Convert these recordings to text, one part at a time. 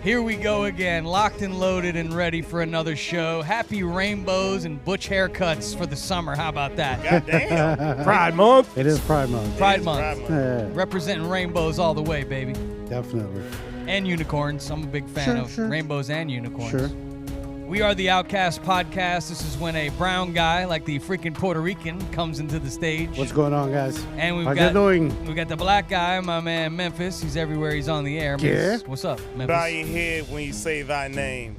Here we go again, locked and loaded and ready for another show. Happy rainbows and butch haircuts for the summer. How about that? Goddamn. Pride Month. It is Pride Month. Pride Month. Yeah, Representing rainbows all the way, baby. definitely. And unicorns. I'm a big fan of rainbows and unicorns. Sure. We are the Outcast Podcast. This is when a brown guy, like the freaking Puerto Rican, comes into the stage. What's going on, guys? And How you doing? we got the black guy, my man Memphis. He's everywhere. He's on the air. Yeah. What's up, Memphis? Bow your head when you say thy name.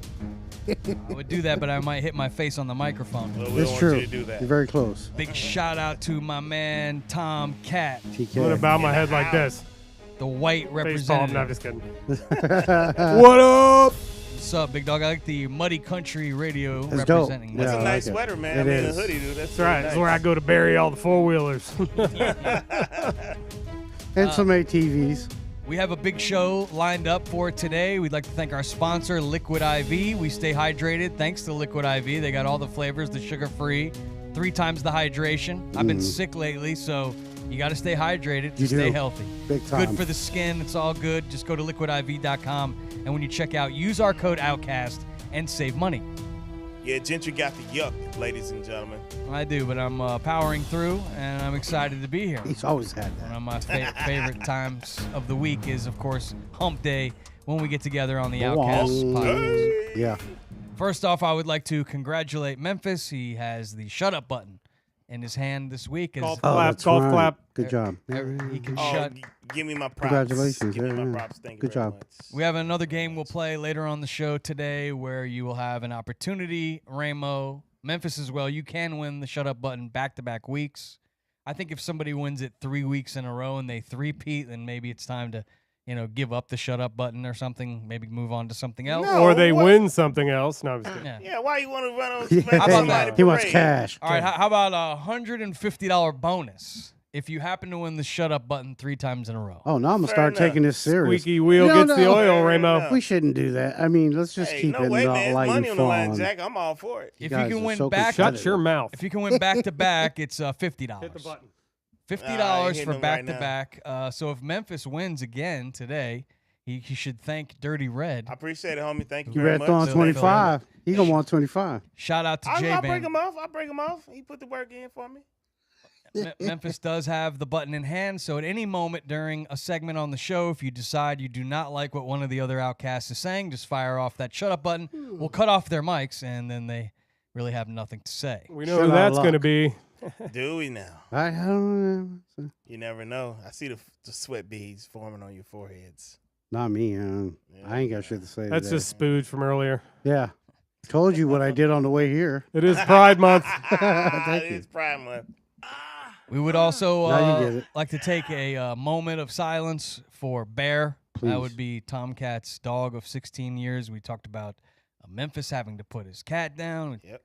I would do that, but I might hit my face on the microphone. Well, we It's don't true. want you to do that. You're very close. Big shout out to my man Tom Cat, TK. I'm gonna bow my head like this. the white Face palm. representative. No, I'm just kidding. What up? What's up, big dog? I like the Muddy Country Radio That's dope. representing. Yeah, That's I a nice like it. sweater, man. It I mean, is. a hoodie, dude. That's right. That's where I go to bury all the four-wheelers. And some ATVs. We have a big show lined up for today. We'd like to thank our sponsor, Liquid IV. We stay hydrated thanks to Liquid IV. They got all the flavors, the sugar-free, 3 times the hydration. I've been sick lately, so you got to stay hydrated to You stay do. healthy. Big time. Good for the skin. It's all good. Just go to liquidiv.com, and when you check out, use our code OUTCAST and save money. Yeah, Gentry got the yuck, ladies and gentlemen. I do, but I'm powering through, and I'm excited to be here. He's always had One that. of my favorite times of the week is, of course, Hump Day when we get together on the Go Outcast on. podcast. Yeah. First off, I would like to congratulate Memphis. He has the shut up button in his hand this week. As Golf Oh, clap, that's golf right. clap. Good job. he can Oh, shut. give me my props. Congratulations. Give me Yeah, my yeah. props. Thank you Good very job. much. We have another game we'll play later on the show today where you will have an opportunity. Ramo, Memphis as well. You can win the shut up button back-to-back weeks. I think if somebody wins it 3 weeks in a row and they three-peat, then maybe it's time to, give up the shut up button or something. Maybe move on to something else. No. Or they what? win something else. No, I'm just kidding. Yeah. Yeah, why you want to run on Yeah. How about that? He wants cash. All right, how about a $150 bonus if you happen to win the shut up button 3 times in a row? Oh, now I'm going to Fair start enough. taking this serious. Squeaky wheel No, gets the no. oil, Fair Ramo. enough. We shouldn't do that. I mean, let's just Hey, keep no it way, not man. light Money and on the line, fun. Jack. I'm all for it. If guys you can are win so back, Shut your mouth. if you can win back to back, it's $50. Hit the button. $50 I ain't for hitting them back right to now. back. So if Memphis wins again today, he should thank Dirty Red. I appreciate it, homie. Thank you You very read on much. 25. He going to want 25. Shout out to I'll break J-Ban. him off. I'll break him off. He put the work in for me. Memphis does have the button in hand, so at any moment during a segment on the show, if you decide you do not like what one of the other outcasts is saying, just fire off that shut up button. We'll cut off their mics, and then they really have nothing to say. We know Shut who our that's going to luck. be. Do we now? I don't know. You never know. I see the sweat beads forming on your foreheads. Not me. I ain't got shit to say That's today. just spooge from earlier. Yeah. Told you what I did on the way here. It is Pride Month. Thank you. It's Pride Month. We would also Now you get it. like to take a moment of silence for Bear. Please. That would be Tomcat's dog of 16 years. We talked about Memphis having to put his cat down. Yep.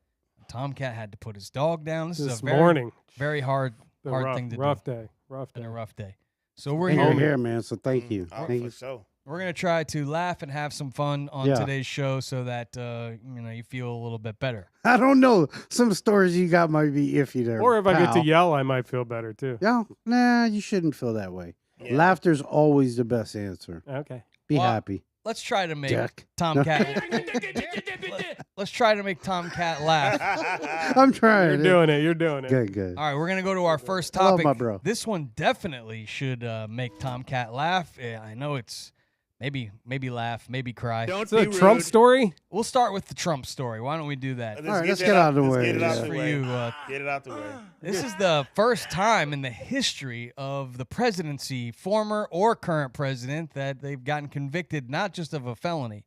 Tomcat had to put his dog down. This is This a very, morning. very hard The thing to rough do. day. Rough Been day. a rough day. So we're And you're here. here, man, so thank you. Oh, Thank for you. sure. We're gonna try to laugh and have some fun on Yeah. today's show, so that you feel a little bit better. I don't know. Some stories you got might be iffy there. Or if I get to pal. yell, I might feel better too. Yeah, nah, you shouldn't feel that way. Yeah. Laughter's always the best answer. Okay. Be Well, happy. Let's try to make Dick. Tomcat. Let's try to make Tomcat laugh. I'm trying. You're doing it. You're doing it. Good, good. All right, we're gonna go to our first I love topic. my bro. This one definitely should make Tomcat laugh. I know it's maybe laugh, maybe cry. It's a Trump story? We'll start with the Trump story. Why don't we do that? All right, let's that get out of the let's way. Get it out Yeah. the For way. you, Get it out the way. This is the first time in the history of the presidency, former or current president, that they've gotten convicted not just of a felony,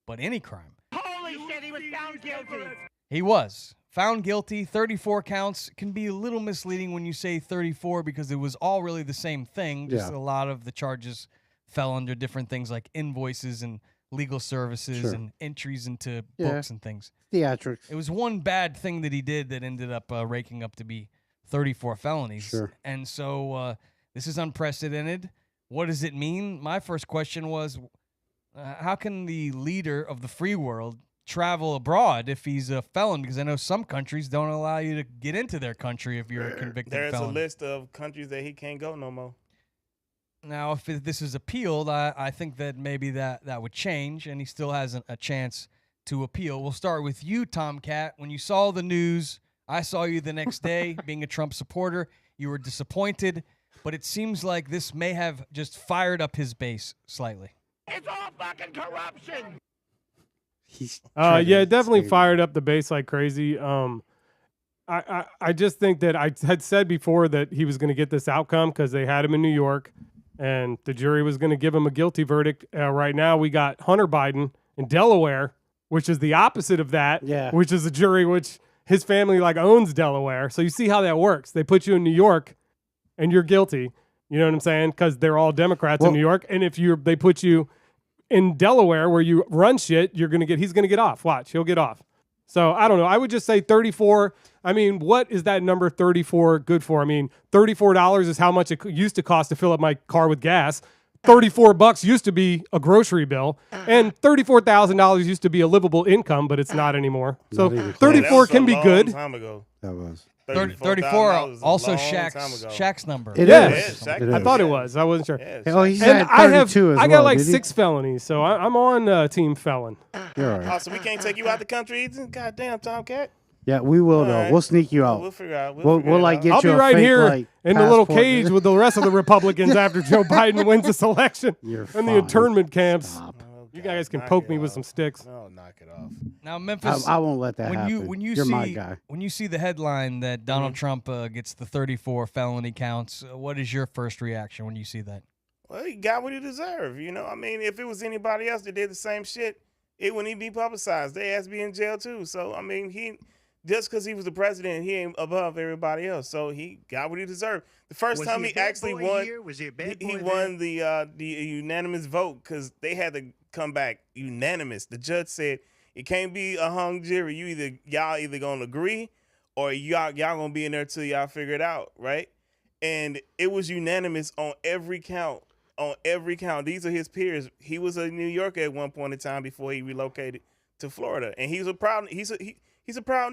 but any crime. Holy shit, he was found guilty. He was found guilty. 34 counts. Can be a little misleading when you say 34 because it was all really the same thing. Just Yeah. a lot of the charges fell under different things like invoices and legal services Sure. and entries into Yeah. books and things. Theatrics. It was one bad thing that he did that ended up raking up to be 34 felonies. Sure. And so this is unprecedented. What does it mean? My first question was, how can the leader of the free world travel abroad if he's a felon, because I know some countries don't allow you to get into their country if you're a convicted There's felon. a list of countries that he can't go no more. Now, if this is appealed, I think that maybe that would change, and he still has a chance to appeal. We'll start with you, Tomcat. When you saw the news, I saw you the next day being a Trump supporter. You were disappointed, but it seems like this may have just fired up his base slightly. It's all fucking corruption. Yeah, it definitely fired up the base like crazy. I just think that I had said before that he was going to get this outcome because they had him in New York, and the jury was going to give him a guilty verdict. Right now, we got Hunter Biden in Delaware, which is the opposite of that. Yeah. Which is a jury which his family owns Delaware. So you see how that works. They put you in New York, and you're guilty. You know what I'm saying? Because they're all Democrats in New York, and if they put you in Delaware where you run shit, he's going to get off. Watch, he'll get off. So I don't know. I would just say 34. I mean, what is that number 34 good for? I mean, $34 is how much it used to cost to fill up my car with gas. $34 used to be a grocery bill, and $34,000 used to be a livable income, but it's not anymore. So Not even close. 34 can be good. Time ago. That was. 34 was a also long time ago. Shaq's number. It Yeah. is. Yeah, It I is. thought it was. I wasn't sure. Yeah, Oh, he's And at I have 32 as I well, got like did he? 6 felonies, so I'm on team felon. You're all right. Oh, so we can't take you out the country either? Goddamn, Tomcat. Yeah, we will though. right. We'll sneak you We'll out. figure out. We'll figure it like out. get I'll be you a right fake, here like, in the little passport. cage with the rest of the Republicans after Joe Biden wins this election You're in fine. the internment camps. Stop. Oh, You God, guys can knock poke it me with off. some sticks. No, knock it off. Now, Memphis, I won't let that when happen. you You're see my guy. when you see the headline that Donald Trump gets the 34 felony counts, what is your first reaction when you see that? Well, he got what he deserved. You know, I mean, if it was anybody else that did the same shit, it wouldn't even be publicized. They asked to be in jail too. So, I mean, just because he was the president, he ain't above everybody else. So he got what he deserved. The first time he actually won, he won the unanimous vote because they had to come back unanimous. The judge said it can't be a hung jury. Y'all either gonna agree or y'all gonna be in there till y'all figure it out, right? And it was unanimous on every count. On every count. These are his peers. He was a New Yorker at one point in time before he relocated to Florida, and he's a proud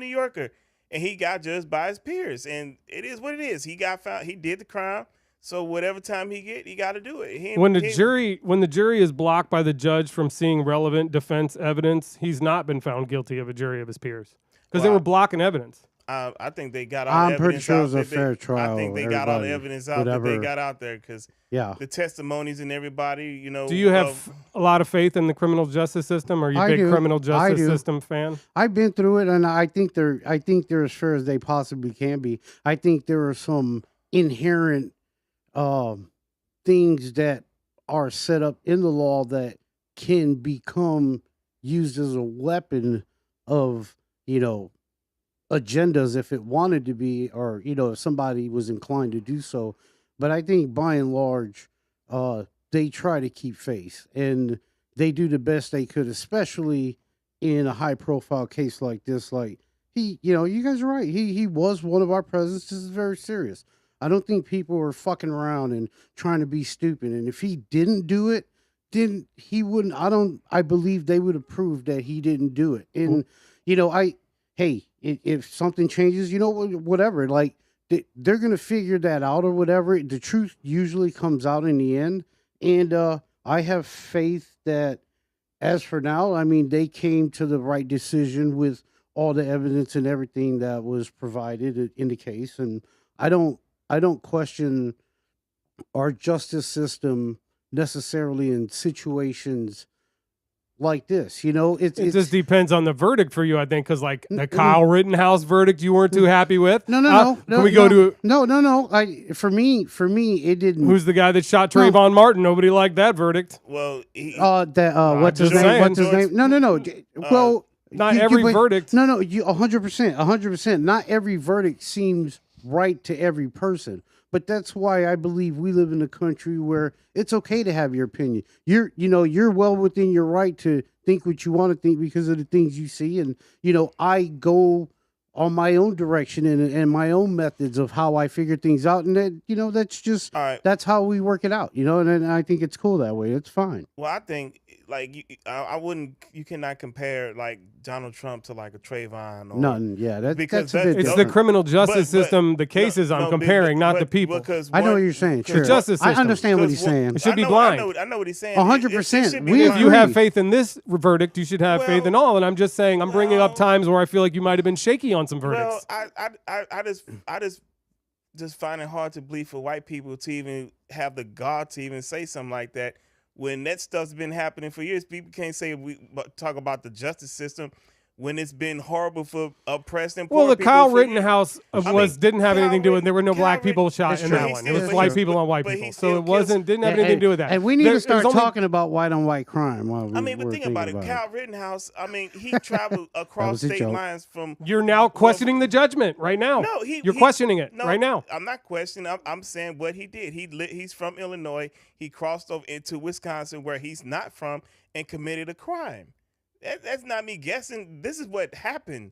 New Yorker, and he got judged by his peers, and it is what it is. He got found. He did the crime, so whatever time he got to do it. When the jury is blocked by the judge from seeing relevant defense evidence, he's not been found guilty of a jury of his peers because they Well, were blocking evidence. I think they got all I'm the pretty evidence sure it out was a that fair trial. I think they got all the everybody, evidence out that they whatever. got out there because Yeah. the testimonies and everybody, you know. Do you have a lot of faith in the criminal justice system? Are you a I big do. criminal I justice do. system fan? I've been through it, and I think they're as fair as they possibly can be. I think there are some inherent things that are set up in the law that can become used as a weapon of, agendas if it wanted to be, or, if somebody was inclined to do so. But I think by and large, they try to keep faith, and they do the best they could, especially in a high profile case like this. Like you guys are right. He was one of our presidents. This is very serious. I don't think people are fucking around and trying to be stupid. And if he didn't do it, then he wouldn't. I believe they would have proved that he didn't do it. And if something changes, whatever, like they're gonna figure that out or whatever. The truth usually comes out in the end. And I have faith that, as for now, I mean, they came to the right decision with all the evidence and everything that was provided in the case. And I don't question our justice system necessarily in situations like this. It just depends on the verdict for you, I think, because the Kyle Rittenhouse verdict you weren't too happy with. No. Can we go to No. For me, it didn't. who's the guy that shot Trayvon Martin? Nobody liked that verdict. Well, what's his just name? saying. What's his name? No. Well, Not every verdict. No, you 100%. Not every verdict seems right to every person. But that's why I believe we live in a country where it's okay to have your opinion. You're well within your right to think what you want to think because of the things you see. And, I go on my own direction and my own methods of how I figure things out, and that that's just All right. that's how we work it out, and I think it's cool that way. It's fine. Well, I think I wouldn't. You cannot compare like Donald Trump to like a Trayvon. Or, Nothing. Yeah, because that's a bit It's the different. criminal justice But- system, the cases I'm comparing, not the people. Because I know what you're saying. because Sure, justice I system. understand what he's because saying. It should be I blind. know what he's saying. 100%. It should be We If blind. you have agree. faith in this verdict, you should have faith Well, in all. And I'm just saying, I'm bringing up well, times where I feel like you might have been shaky on some Well, verdicts. I just find it hard to believe for white people to even have the gall to even say something like that when that stuff's been happening for years. People can't say talk about the justice system when it's been horrible for oppressed and poor Well, the people Kyle for Rittenhouse years. didn't have Kyle anything to do with it. There were no Kyle black people Rittenhouse- shot That's in true. that He one. It still- was but white he- people on white but he people. So still it didn't have anything to do with that. And we need There- to start there's only- talking about white on white crime. While we, I mean, but we're think about it. thinking Kyle Rittenhouse, I mean, he traveled across was a state joke. lines from. You're now questioning the judgment right now. No, You're questioning it right now. I'm not questioning. I'm saying what he did. He's from Illinois. He crossed over into Wisconsin, where he's not from, and committed a crime. That's not me guessing. This is what happened.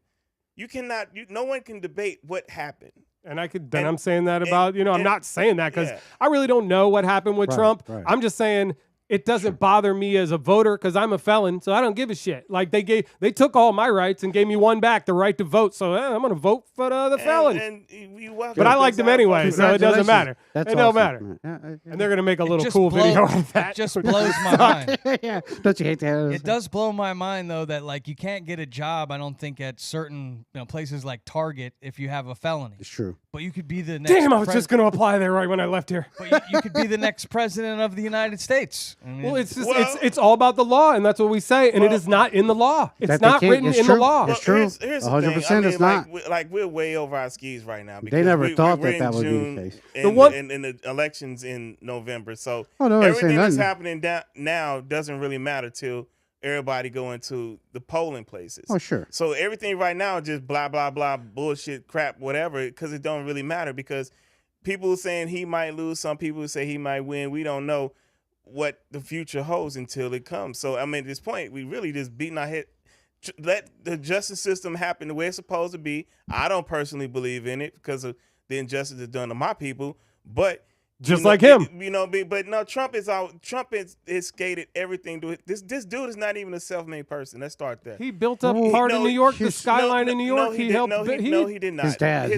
You cannot. No one can debate what happened. And And- I'm saying that about, I'm and- not saying that because yeah. I really don't know what happened with Right, Trump. right. I'm just saying it doesn't bother me as a voter because I'm a felon, so I don't give a shit. Like they took all my rights and gave me one back, the right to vote. So I'm gonna vote for the felon. And you welcome But I because liked him anyway, so it doesn't Congratulations. matter. That's It don't awesome, matter. man. Yeah, And they're gonna make a It little just cool video blows- of that. It just blows my mind. yeah. Don't you hate that? It does blow my mind though that like you can't get a job. I don't think at certain places like Target if you have a felony. It's true. But you could be the next. Damn, I was just gonna apply there right when I left here. But you could be the next president of the United States. I mean, Well, it's just Well- it's all about the law, and that's what we say, and it is not in the law. It's That they not can't- written it's in the true. law. It's true. Here's the thing. 100% it's not. We're way over our skis right now. They because never thought we're that in would be the June case. In the elections in November. So Oh, no, I ain't saying everything that's nothing. happening now doesn't really matter till everybody go into the polling places. Oh, sure. So everything right now is just blah, blah, blah, bullshit, crap, whatever, because it don't really matter because people saying he might lose. Some people say he might win. We don't know what the future holds until it comes. So, I mean, at this point, we really just beating our head. Let the justice system happen the way it's supposed to be. I don't personally believe in it because of the injustice that's done to my people, but Just like him. But no, Trump is skated everything to it. This dude is not even a self-made person. Let's start there. He built up No, part of no, New York, the his- skyline in New York. he He did- helped. No, he did not. His dad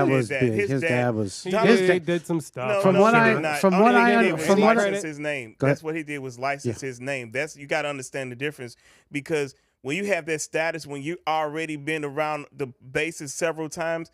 was big. His dad was. He Donald- did some stuff. No, From no, what he I- did not. from Only what thing I he un- did was from what I- license his name. Go ahead. That's what he did was license his name. You got to understand the difference because when you have that status, when you already been around the bases several times,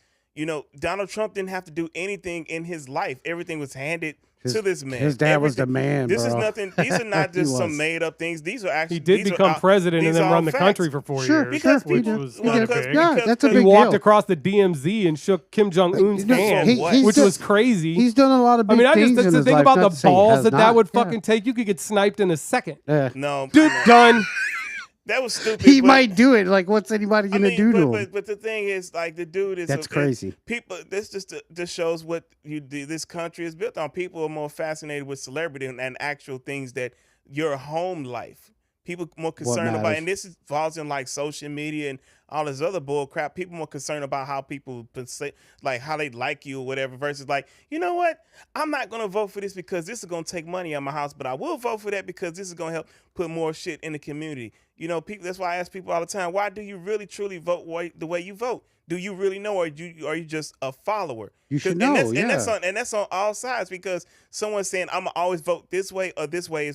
Donald Trump didn't have to do anything in his life. Everything was handed to this man. His dad was the man, This is bro. nothing. These are not He just some was. made up things. These are actually. He did these are become all- president and these then are run all the facts. country for 4 Sure, years. Because sure, he which did. was He kind did. of big. Yeah, that's a He big walked deal. across the DMZ and shook Kim Jong Un's No, hand, he's which done- was crazy. He's done a lot of I big mean, things that's in the his thing life. about Not the to say he balls has that not. would Yeah. fucking take. You could get sniped in a second. No, Dude, no. done. That was stupid. He but- might do it. Like, what's anybody gonna do to him? But the thing is, like, the dude is That's crazy. People, this just shows what this country is built on. People are more fascinated with celebrity and actual things that your home life. People more concerned about, matters. and this falls in like social media and all this other bull crap. People more concerned about how people like how they like you or whatever, versus like, you know what? I'm not gonna vote for this because this is gonna take money out of my house, but I will vote for that because this is gonna help put more shit in the community. People. That's why I ask people all the time, why do you really truly vote the way you vote? Do you really know, or are you just a follower? You should And know, that's on all sides because someone saying I'm gonna always vote this way or this way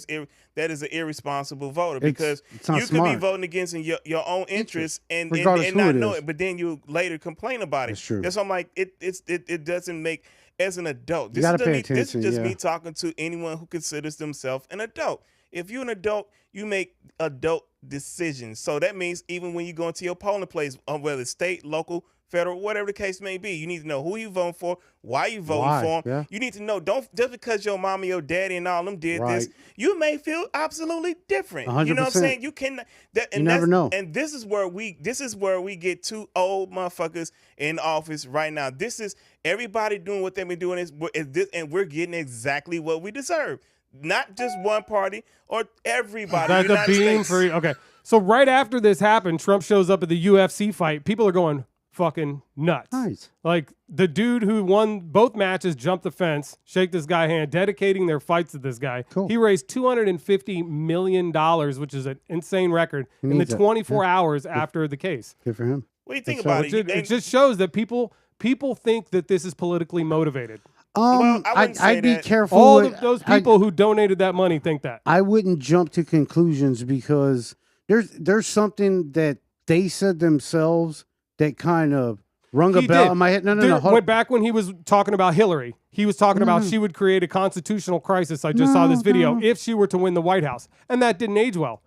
that is an irresponsible voter because it's not you could be smart. voting against your own interests and Regardless who not it know is. it, but then you later complain about it. That's true. That's why I'm like it doesn't make as an adult. You This gotta is pay me, this is attention, just yeah. me talking to anyone who considers themselves an adult. If you're an adult, you make adult decisions. So that means even when you go into your polling place, whether it's state, local, federal, whatever the case may be, you need to know who you voting for, why you voting Why, for them. yeah. You need to know, don't just because your mama, your daddy, and all them did this, Right. you may feel absolutely different. You know what I'm 100%. saying? You can You never know. And this is where we get two old motherfuckers in office right now. This is everybody doing what they've been doing and we're getting exactly what we deserve. Not just one party or everybody. That's a United beam States. for you. Okay. So right after this happened, Trump shows up at the UFC fight. People are going, fucking nuts. Nice. Like the dude who won both matches jumped the fence, shake this guy hand, dedicating their fights to this guy. Cool. He raised $250 million, which is an insane record, in the needs it. 24 hours after the case. Good for him. What do you think That's about Which it? it just shows that people think that this is politically motivated. Well, I wouldn't say I'd be that. careful. All with- of those people who donated that money think that. I wouldn't jump to conclusions because there's something that they said themselves that kind of rung a He bell did. in my head. No. Went back when he was talking about Hillary. He was talking about she would create a constitutional crisis. I just saw this video if she were to win the White House. And that didn't age well,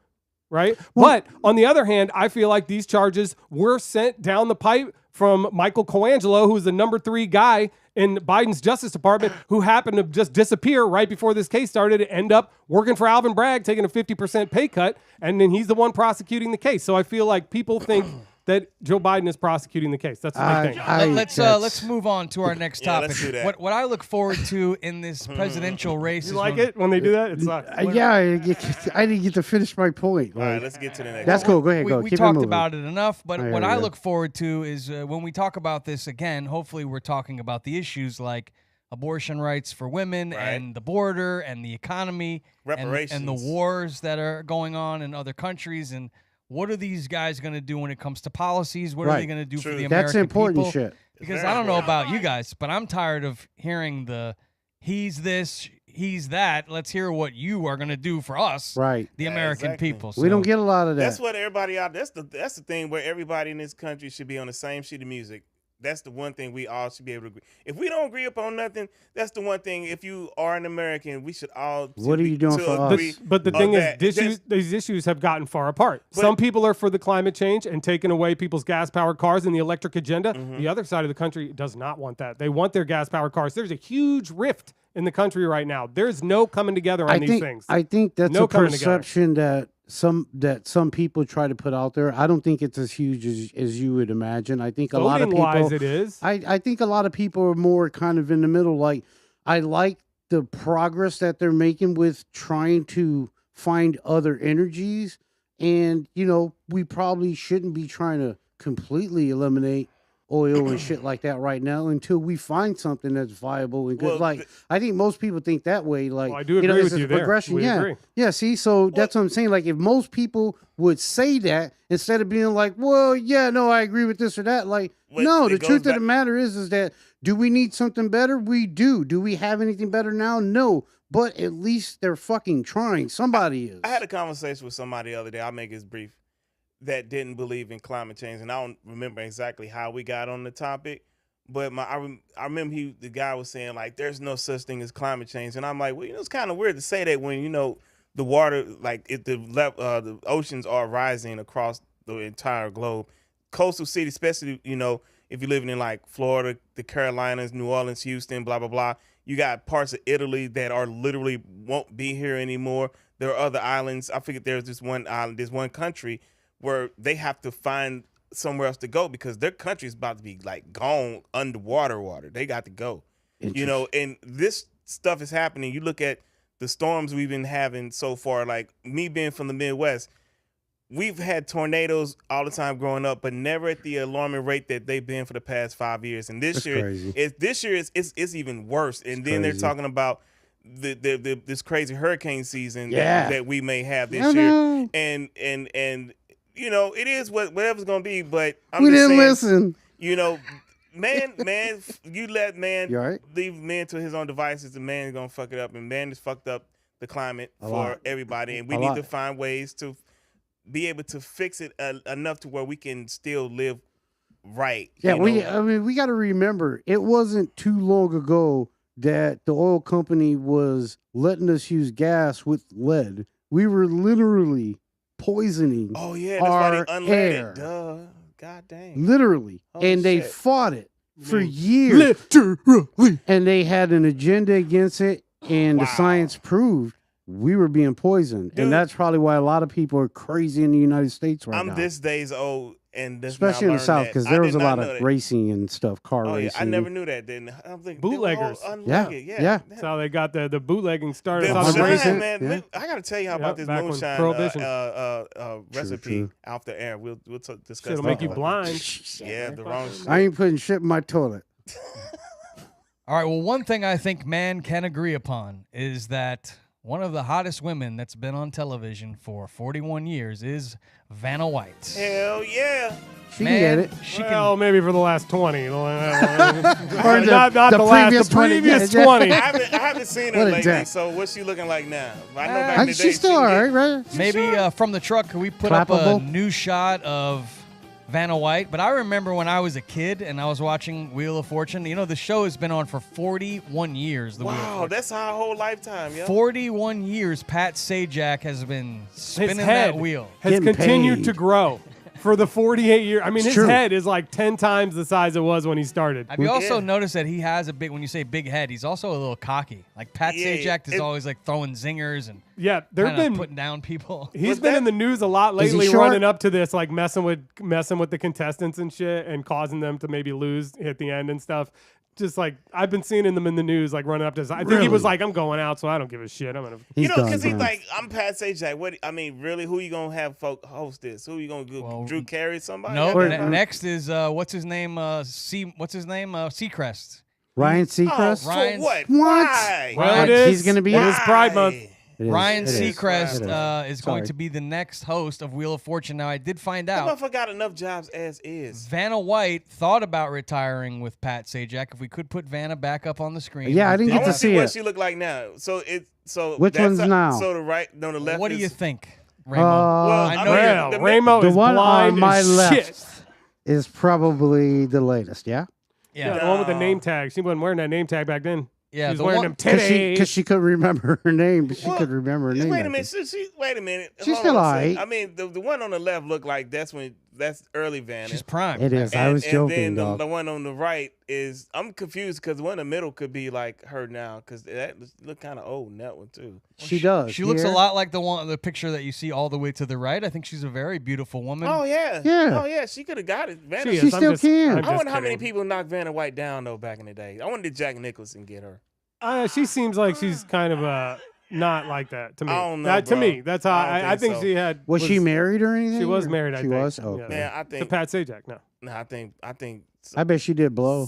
right? But on the other hand, I feel like these charges were sent down the pipe from Michael Colangelo, who's the number 3 guy in Biden's Justice Department, who happened to just disappear right before this case started and end up working for Alvin Bragg, taking a 50% pay cut, and then he's the one prosecuting the case. So I feel like people think that Joe Biden is prosecuting the case. That's what they think. Let's move on to our next Yeah, topic. let's do that. What I look forward to in this presidential race You is like when- it when they do that? It sucks. Yeah, I didn't get to finish my point. All right, Like, let's get to the next. that's one. cool. Go ahead. we, Go. we Keep it talked moving. about it enough, but Here what we I go. look forward to is when we talk about this again, hopefully we're talking about the issues like abortion rights for women Right. and the border and the economy and the Reparations. wars that are going on in other countries. And what are these guys going to do when it comes to policies? What are they Right. going to do for True. the American That's important people? shit. Because Very I don't know important. about you guys, but I'm tired of hearing the he's this, he's that. Let's hear what you are going to do for us, Right. the Yeah, American exactly. people. We don't So- get a lot of that. That's what everybody out. That's the thing where everybody in this country should be on the same sheet of music. That's the one thing we all should be able to agree. If we don't agree upon nothing, that's the one thing. If you are an American, we should all. What are you doing for us? agree But the on thing that. is, these issues have gotten far apart. But- Some people are for the climate change and taking away people's gas-powered cars and the electric agenda. Mm-hmm. The other side of the country does not want that. They want their gas-powered cars. There's a huge rift in the country right now. There's no coming together on these things. I think that's No a coming together. perception that some people try to put out there. I don't think it's as huge as you would imagine. I think a lot of Voting-wise, people. it is. I think a lot of people are more kind of in the middle. Like, I like the progress that they're making with trying to find other energies, and we probably shouldn't be trying to completely eliminate oil and shit like that right now until we find something that's viable and good. Well, I think most people think that way. Like, Well, I do agree it's with a you there. progression. We Yeah, agree. yeah. See, so that's what I'm saying. Like, if most people would say that instead of being like, "Well, yeah, no, I agree with this or that," like, Well, no, it the goes truth of back- the matter is that do we need something better? We do. Do we have anything better now? No. But at least they're fucking trying. Somebody is. I had a conversation with somebody the other day. I'll make it brief. That didn't believe in climate change, and I don't remember exactly how we got on the topic. But I remember the guy was saying like, "There's no such thing as climate change," and I'm like, "Well, it's kind of weird to say that when the water, like if the oceans are rising across the entire globe, coastal cities, especially if you're living in like Florida, the Carolinas, New Orleans, Houston, blah blah blah. You got parts of Italy that are literally won't be here anymore. There are other islands. I figured there's this one island, this one country where they have to find somewhere else to go because their country is about to be like gone underwater. They got to go. And this stuff is happening. You look at the storms we've been having so far. Like me being from the Midwest, we've had tornadoes all the time growing up, but never at the alarming rate that they've been for the past 5 years. And this That's year, crazy. it's even worse. And then they're crazy. talking about this crazy hurricane season Yeah. that we may have this I year. know. And it is whatever's gonna be. But I'm we just didn't saying, listen. man, you let man You all right? leave man to his own devices. The man is gonna fuck it up, and man has fucked up the climate A for lot. everybody. And we A need lot. to find ways to be able to fix it enough to where we can still live right. Yeah, you know? we got to remember it wasn't too long ago that the oil company was letting us use gas with lead. We were literally poisoning, Oh yeah, that's why our they unleaded. air. Duh. God dang. literally, Holy and they shit. fought it for years, Literally. and they had an agenda against it, and the Wow. science proved we were being poisoned, Dude. and that's probably why a lot of people are crazy in the United States right I'm now. this days old, and does Especially not in the learn South, that. because I there did was a not lot know of that. racing and stuff, car Oh yeah, racing. I never knew that. Then I'm thinking Bootleggers. Yeah. That's how they got the bootlegging started. The That's how the moonshine, racing. man. Yeah. I gotta tell you how Yep, about this back when moonshine Prohibition. recipe true. off the air. We'll discuss. It'll that make you one. blind. Yeah, the wrong shit. I ain't putting shit in my toilet. All right. Well, one thing I think man can agree upon is that one of the hottest women that's been on television for 41 years is Vanna White. Hell yeah. She can get it. She Well, maybe for the last 20. Or not the last, the previous 20. I haven't seen her What a lately. dick. So what's she looking like now? I know back in the day She's still she all could right, get- right? Maybe from the truck, could we put up a Clappable? new shot of Vanna White? But I remember when I was a kid and I was watching Wheel of Fortune. You know, the show has been on for 41 years. The Wheel of Wow, Fortune. that's our whole lifetime, yo. 41 years Pat Sajak has been His spinning head that wheel. has Getting continued paid. to grow for the 48 years. I mean, It's his true. head is like 10 times the size it was when he started. Have you also Yeah. noticed that he has a big, when you say big head, he's also a little cocky. Like Pat Yeah, Sajak is it- always like throwing zingers and Yeah, there have kind of been. putting down people. He's Was been that- in the news a lot Is he lately, short? running up to this, like messing with the contestants and shit, and causing them to maybe lose at the end and stuff. Just like I've been seeing them in the news, like running up to this. I think he was Really? like, "I'm going out, so I don't give a shit. I'm gonna." He's done, Because he's man. like, I'm Pat Sajak. What? I mean, really, who you gonna have folk host this? Who you gonna do? Well, Drew Carey? Somebody? No, Or- next is what's his name? Seacrest. Ryan Oh, Seacrest. for Ryan's- what? What? Why? Well, it He's is. gonna be It in is Pride Month. Why? It is, Ryan it is, Seacrest it is going Sorry. to be the next host of Wheel of Fortune. Now, I did find That out motherfucker got enough jobs as is. Vanna White thought about retiring with Pat Sajak. If we could put Vanna back up on the screen. Yeah, I we didn't I get want to to see see what it. she look like now. So Which that's one's now? So the right, no, the left. What do you is- think, Raymond? Well, I I know mean, you're- Well, the- Ramo The is one blind on my as left shit. is probably the latest, yeah? Yeah, yeah, the one with the name tag. She wasn't wearing that name tag back then. yeah. She was The wearing one, them titties. Because she couldn't remember her name, but she Well, could remember her name. Wait a back minute. then. Wait a minute. She's Hold still on a second. aight. I mean, the one on the left looked like that's early Vanna. she's prime. It is. I was and joking, then dog. the one on the right is I'm confused because the one in the middle could be like her now because that look kind of old in that one too. She does. She looks a Here. lot like the picture that you see all the way to the right. I think she's a very beautiful woman. Oh yeah, Yeah. Oh yeah, she could have got it. Vanna. She She is. I'm still just- can. I'm I just wonder how many kidding. people knocked Vanna White down though back in the day. I wonder did Jack Nicholson get her? She seems like she's kind of not like that to me. I don't know, that to bro. me, that's how I don't I think think so. she had. Was she married or anything? She was or- married. I She think. was? Yeah. Okay. Man, I To think Pat Sajak, no, I think. I bet she did blow.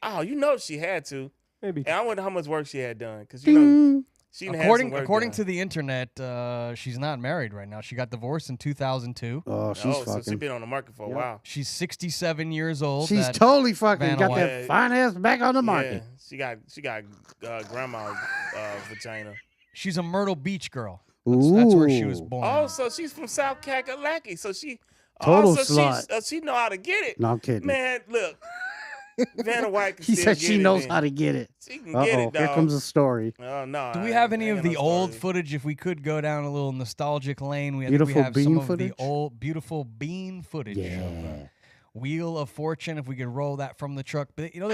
Oh, you know she had to. maybe. And I wonder how much work she had done because you know Ding. she didn't have some work According done. to the internet, she's not married right now. She got divorced in 2002. Oh, she's so fucking. she's been on the market for a while. She's 67 years old. She's That- totally fucking Vanna got White. that fine ass back on the market. Yeah, she got grandma's vagina. She's a Myrtle Beach girl. Ooh. That's where she was born. Oh, so she's from South Kakalaki. So she Total so slut. she know how to get it. No, I'm kidding. Man, look, Vanna White can He still said get she it knows in. how to get it. She can Uh get oh, it, dog. here comes a story. Oh no. Do we I have ain't- any I of ain't got the no old story. footage? If we could go down a little nostalgic lane, we Beautiful have some bean of footage? the old beautiful bean footage. Yeah. Wheel of Fortune. If we could roll that from the truck, but you know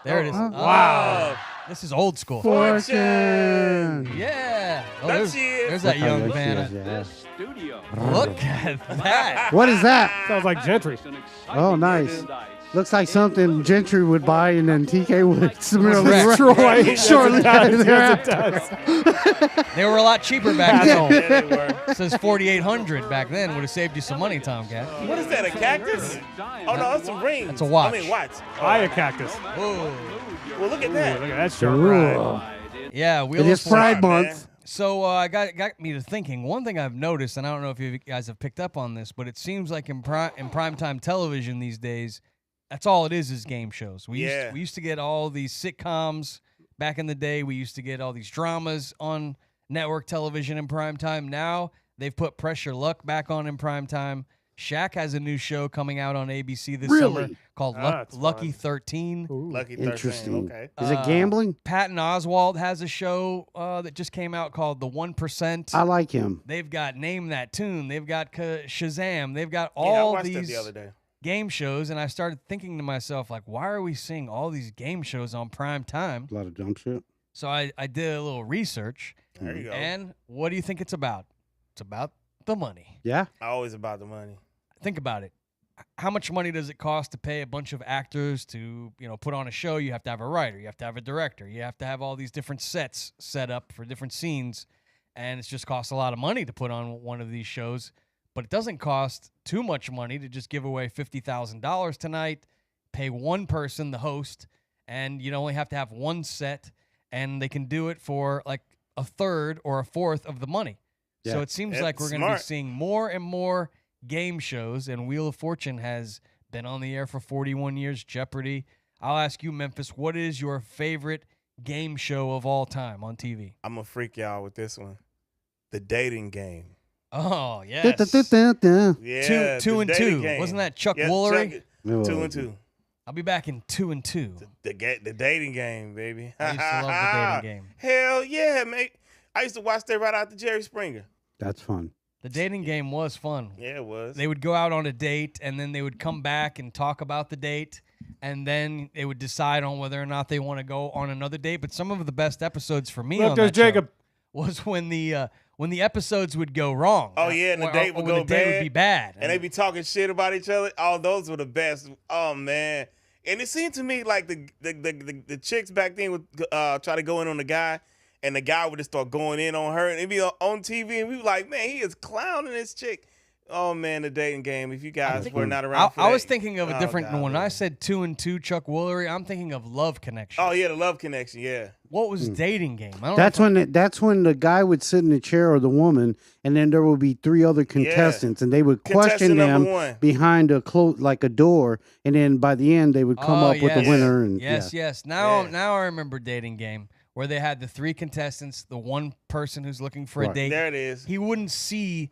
there it is. Wow. This is old school. Fortune. Yeah. Oh, There there's, she is. there's that young Look Vanna. This studio. Look at that. What is that? Sounds like Gentry. Oh, nice. Looks like something Gentry would buy and then TK would similarly Correct. Troy. Shortly Yes, thereafter. it does. They were a lot cheaper back Yeah, then. they were. It says 4,800 back then. Would have saved you some money, Tomcat. What is that? A cactus? Oh no, it's some rings. That's a watch. I mean, watch. Buy a cactus. Whoa. Well, look at Ooh, that. look at that shirt. Ooh. Right. Yeah, Wheel It of is Fortune. Pride man. Month. So got me to thinking. One thing I've noticed, and I don't know if you guys have picked up on this, but it seems like in primetime television these days, that's all it is game shows. We used to get all these sitcoms back in the day. We used to get all these dramas on network television in primetime. Now they've put Pressure Luck back on in primetime. Shaq has a new show coming out on ABC this summer Really? called That's Lucky fun. 13. Ooh. Lucky 13. Interesting. Okay. Is it gambling? Patton Oswalt has a show that just came out called The 1%. I like him. They've got Name That Tune. They've got Shazam. They've got Yeah, I all watched that these the other day. game shows, and I started thinking to myself, like, why are we seeing all these game shows on prime time? A lot of dumb shit. So I did a little research, There you go. and what do you think it's about? It's about the money. Yeah. Always about the money. Think about it. how much money does it cost to pay a bunch of actors to, put on a show? You have to have a writer, you have to have a director, you have to have all these different sets set up for different scenes, and it just costs a lot of money to put on one of these shows. But it doesn't cost too much money to just give away $50,000 tonight, pay one person, the host, and you only have to have one set, and they can do it for like a third or a fourth of the money. Yeah. So it seems like we're going to be seeing more and more game shows, and Wheel of Fortune has been on the air for 41 years, Jeopardy. I'll ask you, Memphis, what is your favorite game show of all time on TV? I'm going to freak y'all with this one. The Dating Game. Oh, yes. Yeah, two and two. Game. Wasn't that Chuck Woolery? 2 and 2. I'll be back in 2 and 2. The Dating Game, baby. I used to love the Dating Game. Hell yeah, mate. I used to watch that right after Jerry Springer. That's fun. The Dating Game was fun. Yeah, it was. They would go out on a date, and then they would come back and talk about the date, and then they would decide on whether or not they want to go on another date. But some of the best episodes for me on that show was when the episodes would go wrong. Oh yeah, and the date would go bad. The date would be bad, and they'd be talking shit about each other. Oh, those were the best. Oh man, and it seemed to me like the chicks back then would try to go in on the guy, and the guy would just start going in on her, and it'd be on TV, and we were like, man, he is clowning this chick. Oh man, the Dating Game. If you guys were not around, I was thinking of a different one. When I said 2 and 2, Chuck Woolery, I'm thinking of Love Connection. Oh yeah, the Love Connection. Yeah. What was Dating Game? I don't know. That's when the guy would sit in the chair or the woman, and then there would be 3 other contestants, and they would question them behind a like a door, and then by the end they would come up with the winner. And yes. Now I remember Dating Game, where they had the 3 contestants, the one person who's looking for a date. There it is. You wouldn't see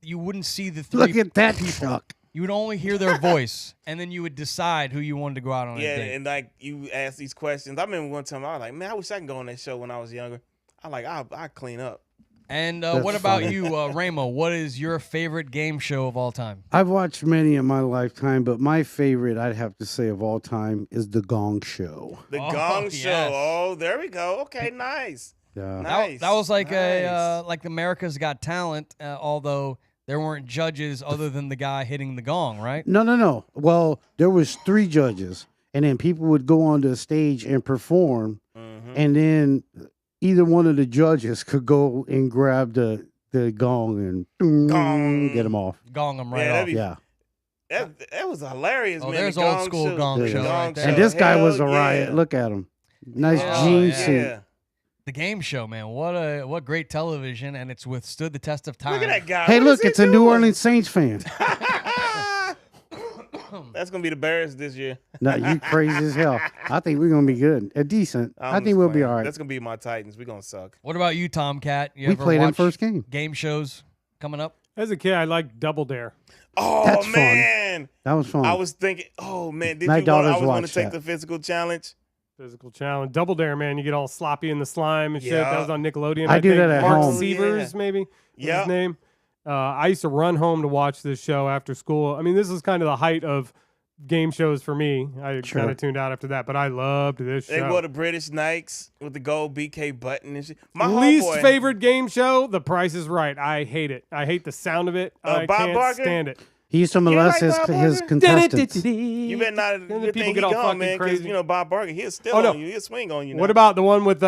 the 3 Look at that people. Chuck. You would only hear their voice, and then you would decide who you wanted to go out on a date. Yeah, and like you ask these questions. I remember one time I was like, man, I wish I could go on that show when I was younger. I'll clean up. And what about you, Ramo? What is your favorite game show of all time? I've watched many in my lifetime, but my favorite, I'd have to say, of all time is The Gong Show. The Gong Show. Yes. Oh, there we go. Okay, nice. Yeah. Nice. That was like like America's Got Talent, although there weren't judges other than the guy hitting the gong, right? No. Well, there was 3 judges, and then people would go on the stage and perform, and then either one of the judges could go and grab the gong and get them off. Gong them right off. Yeah. That was hilarious, man. There's old school gong show right there. And this guy was a riot. Look at him. Nice jean suit. Yeah. The game show, man. What great television, and it's withstood the test of time. Look at that guy. Hey, look, it's a New Orleans Saints fan. That's going to be the Bears this year. No, you crazy as hell. I think we're going to be good. Decent. I think we'll be all right. That's going to be my Titans. We're going to suck. What about you, Tomcat? We played in first game. Game shows coming up? As a kid, I liked Double Dare. Oh, That's man. Fun. That was fun. I was thinking, oh, man. My daughters I was going to take that. the physical challenge. Physical challenge. Double Dare, man. You get all sloppy in the slime and shit. Yeah. That was on Nickelodeon. I do think that at Mark home. Severs, maybe, was his name. I used to run home to watch this show after school. I mean, this was kind of the height of game shows for me. I kind of tuned out after that, but I loved this show. They wore the British Nikes with the gold BK button and shit. My least homeboy, favorite game show, The Price is Right. I hate it. I hate the sound of it. I Bob can't Barker? stand it. He used to molest his contestants. You better not Then the good people thing get he all gone, fucking man, because crazy. Bob Barker, he'll still no. on you. He'll swing on you now. What about the one with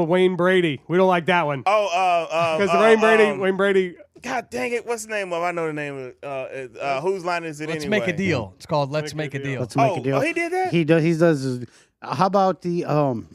Wayne Brady? We don't like that one. Because Wayne Brady. God dang it! What's the name of? I know the name of. Whose line is it Let's anyway? make a deal. It's called Let's Make a Deal. Let's make a deal. Oh, he did that? He does. How about the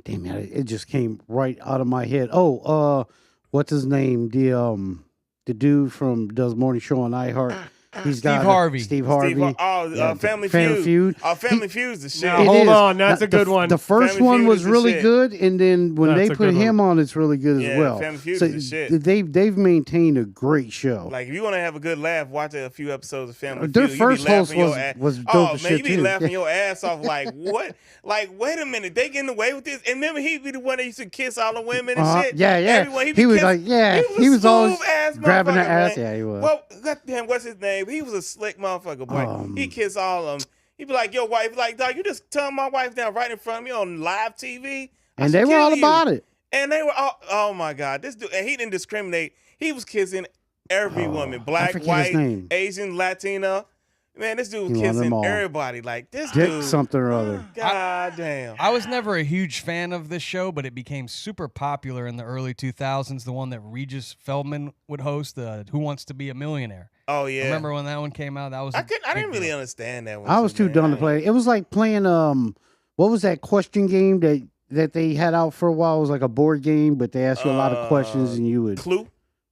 damn it just came right out of my head. What's his name? The dude from does morning show on iHeart. He's Steve Harvey. Steve Harvey. Family Feud. Feud. Family Feud's the shit. No, hold on, that's a good one. The first Family one Feud was is the really shit. good, and then when That's they a put good him on, it's really good as well. Family Feud so is the shit. They've maintained a great show. Like if you want to have a good laugh, watch a few episodes of Family Their Feud. first host was was dope Oh as man, shit you be too. laughing your ass off. Like what? Like wait a minute, they getting away with this? And remember, he be the one that used to kiss all the women and shit. Yeah. Everyone, He was like, he was always grabbing her ass. Man. Yeah, he was. Well, goddamn, what's his name? He was a slick motherfucker, boy. He kissed all of them. He be like, your wife, like, dog, you just turned my wife down right in front of me on live TV. And they were all about it. And they were all, oh my God, this dude, and he didn't discriminate. He was kissing every woman, black, forget his white, name. Asian, Latina. Man, this dude was He won them kissing all. everybody. Like, this Dick dude. something or other. God damn. I was never a huge fan of this show, but it became super popular in the early 2000s. The one that Regis Feldman would host, the Who Wants to Be a Millionaire. Oh, yeah. Remember when that one came out? That was I a didn't big really deal. understand that one. I was too dumb to play. It was like playing what was that question game that they had out for a while? It was like a board game, but they asked you a lot of questions and you would Clue?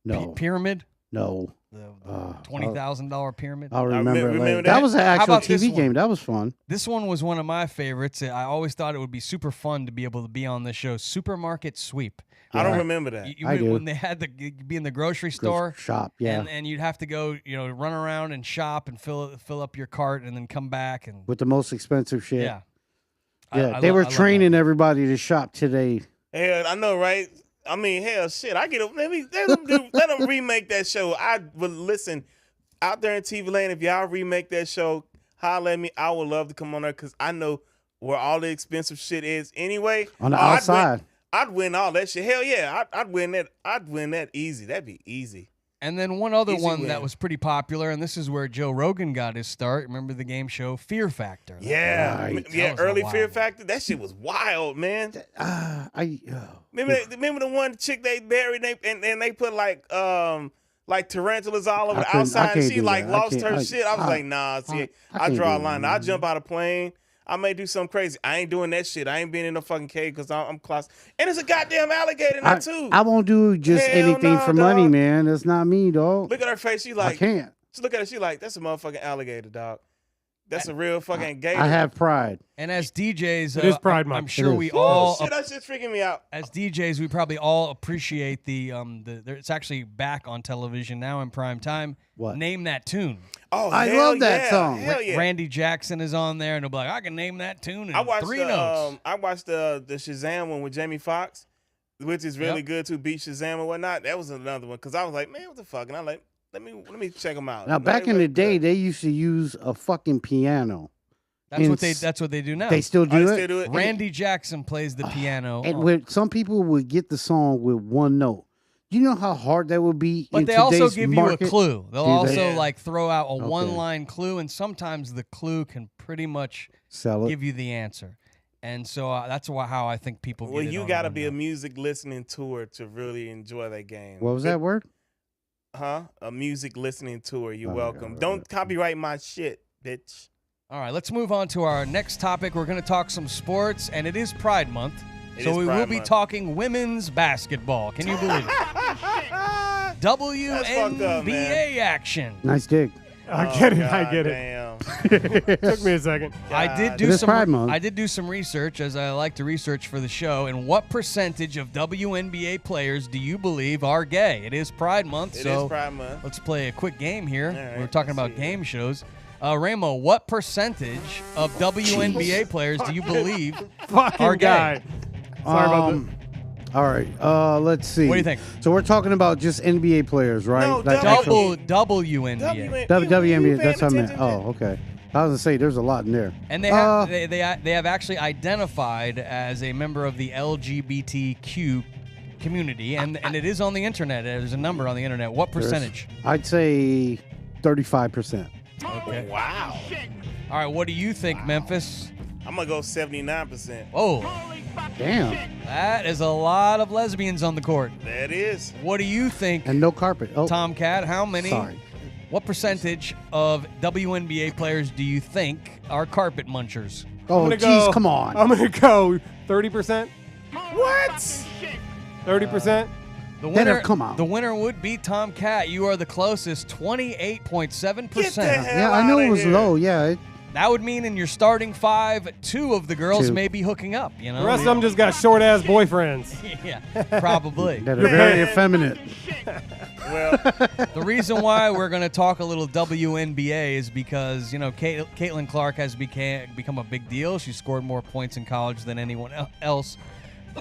no, Pyramid? no. The $20,000 pyramid. I'll remember, remember later. that. That was an How actual about this TV one? game. That was fun. This one was one of my favorites. I always thought it would be super fun to be able to be on this show. Supermarket Sweep. I don't Yeah. remember that. I do. When they had you'd be in the grocery store. Shop, yeah. And you'd have to go, run around and shop and fill up your cart and then come back and With the most expensive shit. yeah. Yeah, I they lo- were I love that. training everybody to shop today. Hell, I know, right? I mean, hell, shit. I get let them remake that show. I would listen out there in TV land. If y'all remake that show, holler at me. I would love to come on there because I know where all the expensive shit is anyway. On the outside. I'd win all that shit. Hell yeah, I'd win that. I'd win that easy. That'd be easy. And then one other Easy one win. that was pretty popular, and this is where Joe Rogan got his start. Remember the game show Fear Factor? Yeah, Right. That yeah. was a Early wild Fear one. Factor. That shit was wild, man. Remember the one chick they buried and they put like tarantulas all over I the couldn't- I outside and can't she do like that. I lost can't- her shit. I was like, nah, see, I can't draw a do line. that. I jump out of plane. I may do something crazy. I ain't doing that shit. I ain't being in no fucking cave because I'm close. And it's a goddamn alligator in there too. I won't do just Hell anything nah, for money, dog. man. That's not me, dog. Look at her face. She I like, can't. just look at her. She like, that's a motherfucking alligator, dog. That's a real fucking gator. I have pride. And as DJs, It is Pride I'm Month. sure It we is. all Shit, that shit's freaking me out. as DJs, we probably all appreciate it's actually back on television now in prime time. What? Name That Tune. Oh, I hell love that yeah. song. Hell yeah. Randy Jackson is on there, and he'll be like, I can name that tune in I watched 3 the notes. I watched the Shazam one with Jamie Foxx, which is really Yep. good to beat Shazam and whatnot. That was another one because I was like, man, what the fuck? And I like, let me check them out. Now, back in the day, they used to use a fucking piano. That's what they do now. They still do they it. still do it. Randy Jackson plays the piano. And when some people would get the song with one note. Do you know how hard that would be? But in they also today's give market? you a clue. They'll Do they? also Yeah. like throw out a Okay. one-line clue, and sometimes the clue can pretty much Sell it. give you the answer. And so that's how I think people get Well, it you on got to one be a note. music listening tour to really enjoy that game. What was that word? Huh? A music listening tour. You're Oh, welcome. yeah, Don't right. copyright my shit, bitch. All right, let's move on to our next topic. We're going to talk some sports, and it is Pride Month. It So is we Pride will be Month. talking women's basketball. Can you believe it? WNBA action. Nice dig. I get it. God I get it. Damn. Took me a second. I did It do is Pride some. Month. I did do some research, as I like to research for the show. And what percentage of WNBA players do you believe are gay? It is Pride Month, It so is Pride Month. let's play a quick game here. All right, We're talking let's about see. game shows. Ramo, what percentage of WNBA players do you believe? Fucking Our guy. guy. Sorry about that. All right. Let's see. What do you think? So we're talking about just NBA players, right? No, Like double- WNBA. WNBA. That's what I meant. Oh, okay. I was gonna say there's a lot in there. And they have actually identified as a member of the LGBTQ community, and it is on the internet. There's a number on the internet. What percentage? I'd say 35%. Okay. Wow. All right. What do you think, Memphis? I'm going to go 79%. Oh, Damn. that is a lot of lesbians on the court. That is. What do you think, And no carpet. Oh, Tomcat? How many? sorry. What percentage of WNBA players do you think are carpet munchers? Oh, gonna jeez, go- come on. I'm gonna go 30%. What? 30%. The Then winner, come on. The winner would be Tomcat. You are the closest, 28.7%. Get the hell Yeah, I knew outta it was here. low. Yeah. That would mean in your starting 5, 2 of the girls Two. may be hooking up. You know, The rest of them just got short ass boyfriends. yeah, probably. That are very effeminate. Well, The reason why we're going to talk a little WNBA is because, Caitlin Clark has become a big deal. She scored more points in college than anyone else.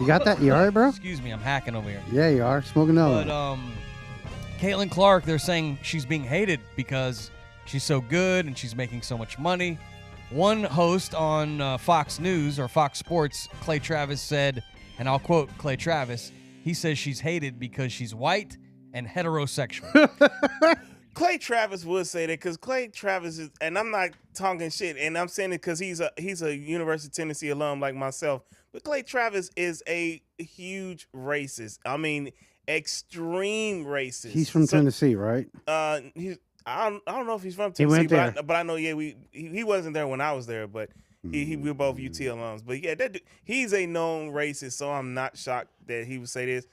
You got that? You all right, bro? Excuse me, I'm hacking over here. Yeah, you are. Smoking But on. Caitlin Clark, they're saying she's being hated because she's so good and she's making so much money. One host on Fox News or Fox Sports, Clay Travis, said, and I'll quote Clay Travis, he says she's hated because she's white and heterosexual. Clay Travis would say that because Clay Travis is, and I'm not talking shit, and I'm saying it because he's a University of Tennessee alum like myself. But Clay Travis is a huge racist. I mean, extreme racist. He's from Tennessee, right? I don't know if he's from Tennessee, but I know he wasn't there when I was there, but we were both UT alums. But yeah, he's a known racist, so I'm not shocked that he would say this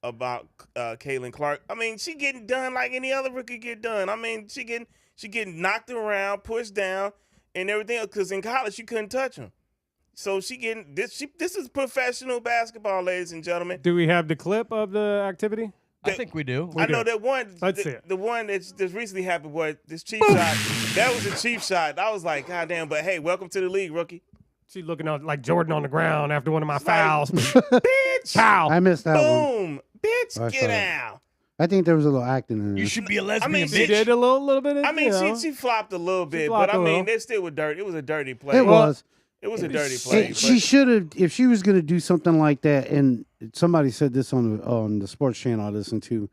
about Caitlin Clark. I mean, she getting done like any other rookie get done. I mean, she getting knocked around, pushed down, and everything else. Because in college, you couldn't touch him. So she getting this. This is professional basketball, ladies and gentlemen. Do we have the clip of the activity? I think we do. I know that one. Let's see it. The one that's recently happened was this cheap shot. That was a cheap shot. I was like, God damn. But hey, welcome to the league, rookie. She's looking out like Jordan on the ground after one of my fouls. Bitch. Pow. I missed that one. Boom. Bitch, I get saw it. out. I think there was a little acting in it. You should be a lesbian, mean, She bitch. did a little bit of, I mean, you know. she flopped a little bit, flopped but I a little. mean, they still were dirty. It was a dirty play. It was. It was a dirty play. She should have, if she was going to do something like that, and somebody said this on the sports channel I listened to,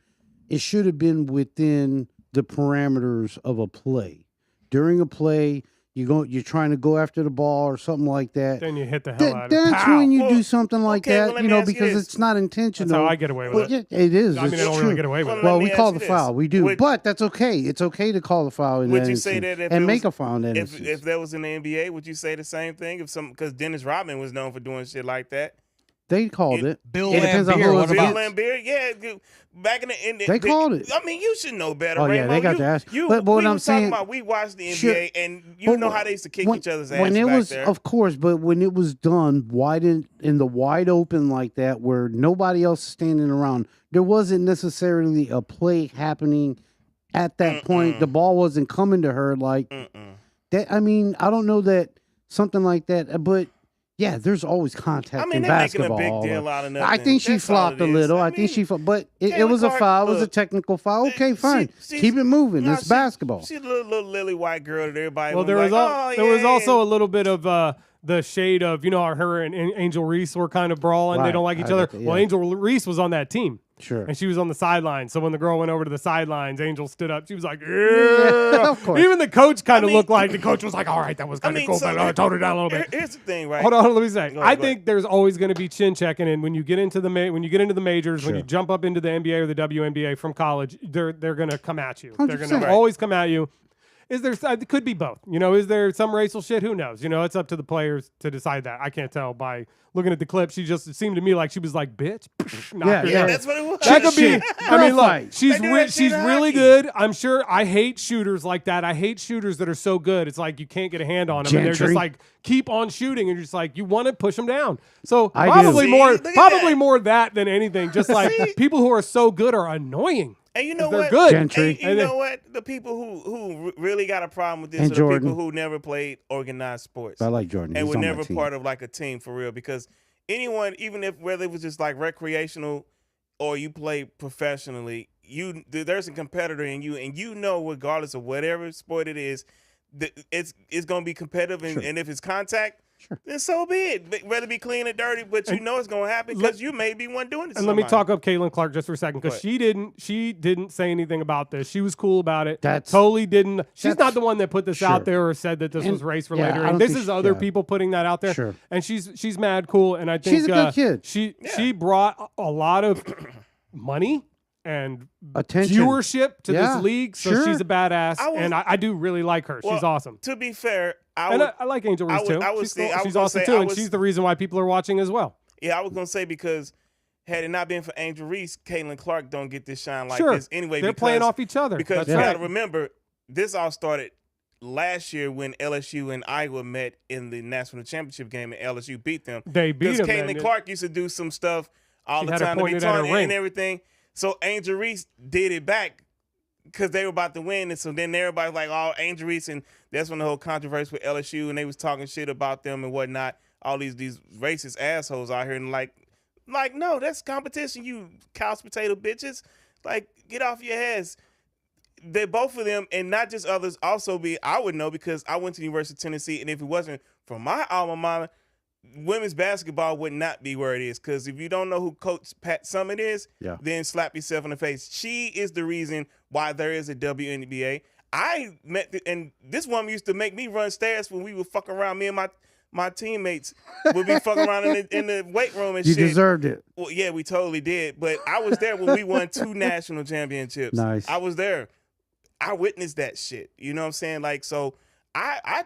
it should have been within the parameters of a play. During a play, you're trying to go after the ball or something like that. Then you hit the hell out of it. That's Pow. when you Well, do something like okay, well, that, let me ask you because this. it's not intentional. That's how I get away with Well, it. yeah, it is. I mean, I It's don't true. really get away with it. Well, Well, let we me call ask the you foul. this. We do, Would- but that's okay. It's okay to call the foul in Would that you say instance that if and it make was- a foul in that if instance. that was in the NBA, would you say the same thing? Because Dennis Rodman was known for doing shit like that. They called it. Bill It depends on Laimbeer, who what it's Bill against. Laimbeer, yeah, back in the They called it. I mean, you should know better. Oh, yeah, Ramo. they got you, to ask. You, But what we I'm was talking saying- about, we watched the NBA, Sure. and you But know how they used to kick each other's ass when it back was, there. of course, but when it was done in the wide open like that, where nobody else is standing around, there wasn't necessarily a play happening at that point. The ball wasn't coming to her like that. I mean, I don't know that something like that, but yeah, there's always contact I mean, in they're making a basketball. big deal out of nothing. I think she That's all flopped it a is. little. I mean, think she flopped, but it Caitlin was a Clark, foul. It was a look, technical foul. Okay, fine. she's- Keep it moving. no, It's she- basketball. She's a little lily white girl that everybody Well, was there was like, there was yeah. also a little bit of the shade of, you know, how her and Angel Reese were kind of brawling. They Right. don't like each I other. get that, Well, yeah. Angel Reese was on that team. Sure. And she was on the sidelines. So when the girl went over to the sidelines, Angel stood up. She was like, Yeah, of course. Even the coach kind of I mean- looked like the coach was like, all right, that was kind of cool, but I toned her down a little bit. Here's the thing, right? Hold on, let me say. Go I ahead. think there's always going to be chin checking, and when you get into the majors, when you Sure. jump up into the NBA or the WNBA from college, they're going to come at you. They're going 100%. to always come at you. Is there? It could be both. You know, is there some racial shit? Who knows? You know, it's up to the players to decide that. I can't tell by looking at the clip. It seemed to me like she was like, "Bitch." Knocked her yeah. down. That's what it was. That could be. Shit. I mean, Girl look, fight. she's They do that shit she's in really hockey. good. I'm sure. I hate shooters like that. I hate shooters that are so good. It's like you can't get a hand on them, and they're just Gentry. like keep on shooting, and you're just like you want to push them down. So I do. probably See? more, Look at probably that. more that than anything. Just like See? people who are so good are annoying. And you know They're what? good. Gentry. And you And know what? The people who really got a problem with this And are the Jordan. people who never played organized sports. I like Jordan. and He's were on my never team. part of like a team for real. Because anyone, even if whether it was just like recreational or you play professionally, there's a competitor in you, and you know, regardless of whatever sport it is, it's gonna be competitive, and, Sure. and if it's contact, Sure. then so be it. Whether it be clean or dirty, but you know it's gonna happen because you may be one doing it. to And let me somebody. talk up Caitlin Clark just for a second because Go she didn't say anything about this. She was cool about it. That's- totally didn't. She's that's- not the one that put this Sure. out there or said that this And- was race yeah, related. I don't this think is she- other yeah. people putting that out there. Sure. And she's mad cool. And I think She's a good kid. She brought a lot of money and Attention. viewership to Yeah, this league. So sure. she's a badass, I was- and I do really like her. Well, she's awesome. To be fair, And I like Angel Reese too. I would She's, say- cool. I was She's gonna awesome say too, I and was- she's the reason why people are watching as well. Yeah, I was gonna say because had it not been for Angel Reese, Caitlin Clark don't get this shine like Sure. this anyway. They're because, playing off each other. Because That's you right. got to remember, this all started last year when LSU and Iowa met in the national championship game, and LSU beat them. They beat Because them. Caitlin and Clark used to do some stuff all She the had her time to be pointed at her taunting ring. and everything. So Angel Reese did it back because they were about to win, and so then everybody's like, "Oh, Angel Reese," and that's when the whole controversy with LSU, and they was talking shit about them and whatnot. All these racist assholes out here, and like no, that's competition. You couch potato bitches, like get off your heads. They both of them, and not just others, also I would know because I went to the University of Tennessee, and if it wasn't for my alma mater, women's basketball would not be where it is. Because if you don't know who Coach Pat Summitt is, Yeah. then slap yourself in the face. She is the reason why there is a WNBA. I met, and this woman used to make me run stairs when we would fuck around. Me and my teammates would be fucking around in the weight room and You shit. You deserved it. Well, yeah, we totally did. But I was there when we won 2 national championships. Nice. I was there. I witnessed that shit. You know what I'm saying? Like, so I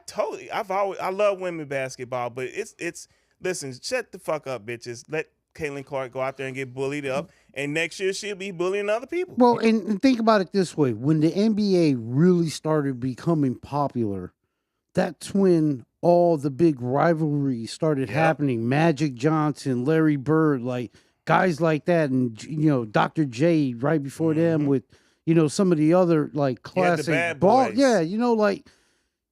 love women basketball, but it's listen, shut the fuck up, bitches. Let Caitlin Clark go out there and get bullied up, and next year she'll be bullying other people. Well, and think about it this way. When the NBA really started becoming popular, that's when all the big rivalries started happening. Magic Johnson, Larry Bird, like guys like that, and Dr. J right before them with some of the other like classic the bad ball. boys. Yeah, like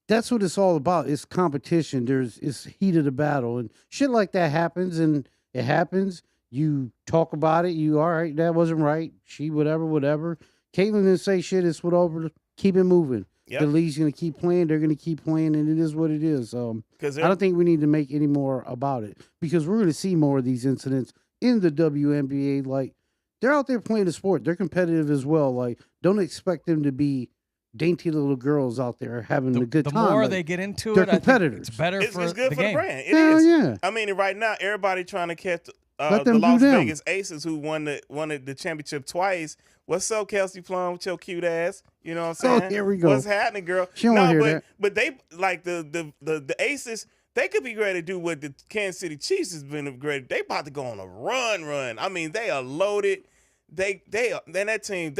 that's what it's all about. It's competition. It's heat of the battle, and shit like that happens, and it happens. You talk about it. You all right? That wasn't right. She whatever. Caitlin didn't say shit. It's whatever. Keep it moving. Yep. The league's gonna keep playing. They're gonna keep playing, and it is what it is. I don't think we need to make any more about it because we're gonna see more of these incidents in the WNBA. Like they're out there playing the sport. They're competitive as well. Like don't expect them to be dainty little girls out there having a good time. The more like, they get into they're it, I think competitors. it's better It's for good the for game. the brand. It Hell is. yeah. I mean, right now everybody trying to catch Let the them Las do them. Vegas Aces who won the championship twice. What's up, Kelsey Plum, with your cute ass? You know what I'm saying? Here we go. What's happening, girl? She don't wanna hear that. But they like the Aces. They could be ready to do what the Kansas City Chiefs has been great. They about to go on a run. I mean, they are loaded. Then that team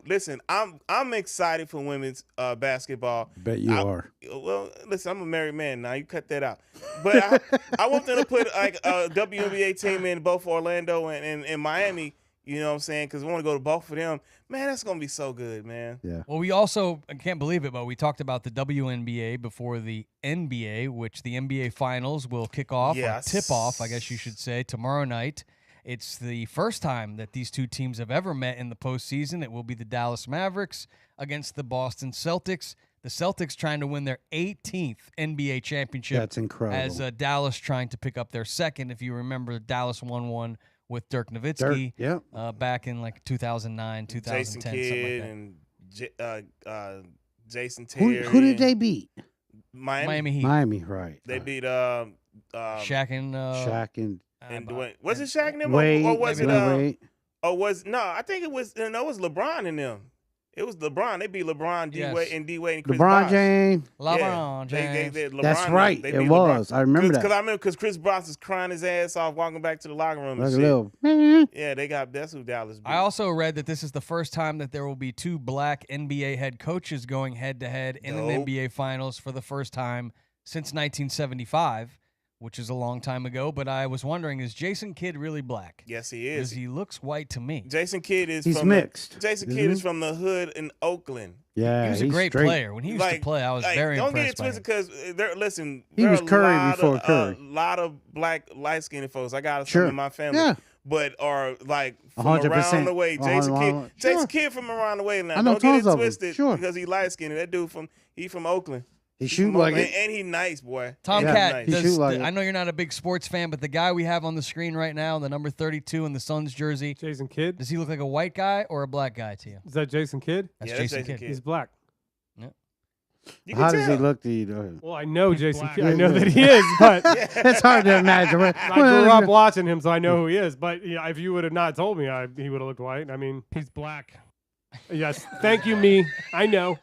listen, I'm excited for women's basketball. Bet you are. Well, listen, I'm a married man now. You cut that out. But I want them to put like a WNBA team in both Orlando and Miami. You know what I'm saying? Because I want to go to both of them. Man, that's going to be so good, man. Yeah. Well, we also, I can't believe it, but we talked about the WNBA before the NBA, which the NBA Finals will kick off, or tip off, I guess you should say, tomorrow night. It's the first time that these two teams have ever met in the postseason. It will be the Dallas Mavericks against the Boston Celtics. The Celtics trying to win their 18th NBA championship. That's incredible. As Dallas trying to pick up their second. If you remember, Dallas won one with Dirk Nowitzki back in like 2009, 2010, Jason Kidd and Jason Terry. Who did they beat? Miami Heat. Miami, right. They beat Shaq and and Dwayne. Was it Shaq and them? Wade, or was it Wade. I think it was LeBron and them. It was LeBron. They beat LeBron, D-Wade, and D-Wade and Chris LeBron Bosh. James. LeBron James. LeBron, That's right. they It beat was. LeBron. I remember that. Because Chris Bosh was crying his ass off walking back to the locker room and Like a shit. little. Yeah, that's who Dallas beat. I also read that this is the first time that there will be two black NBA head coaches going head-to-head in an NBA Finals for the first time since 1975, which is a long time ago. But I was wondering, is Jason Kidd really black? Yes, he is. Because he looks white to me. Jason Kidd is He's from mixed. Jason Kidd is from the hood in Oakland. Yeah, He was a he's great straight. player. When he used to play, I was very don't get it impressed twisted by him. because He there was are Curry before Curry. A lot of black light-skinned folks. I got Sure. some in my family. Yeah. But are like from 100%. around the way. Jason Kidd. Sure. Jason Kidd from around the way now. I know Don't get it tons of them. twisted Sure. because he light-skinned. That dude from Oakland. He He's shoot from like Oakland. it. And he nice, boy. Tomcat, He shoot like it. I know you're not a big sports fan, but the guy we have on the screen right now, the number 32 in the Suns jersey, Jason Kidd. does he look like a white guy or a black guy to you? Is that Jason Kidd? That's Yeah, Jason Kidd. He's black. You can How does he tell. look to you? Though? Well, I know Jason black. Kidd. I know that he is, but It's hard to imagine. I grew up watching him, so I know who he is. But yeah, if you would have not told me, he would have looked white. I mean, He's black. yes. Thank you, me. I know.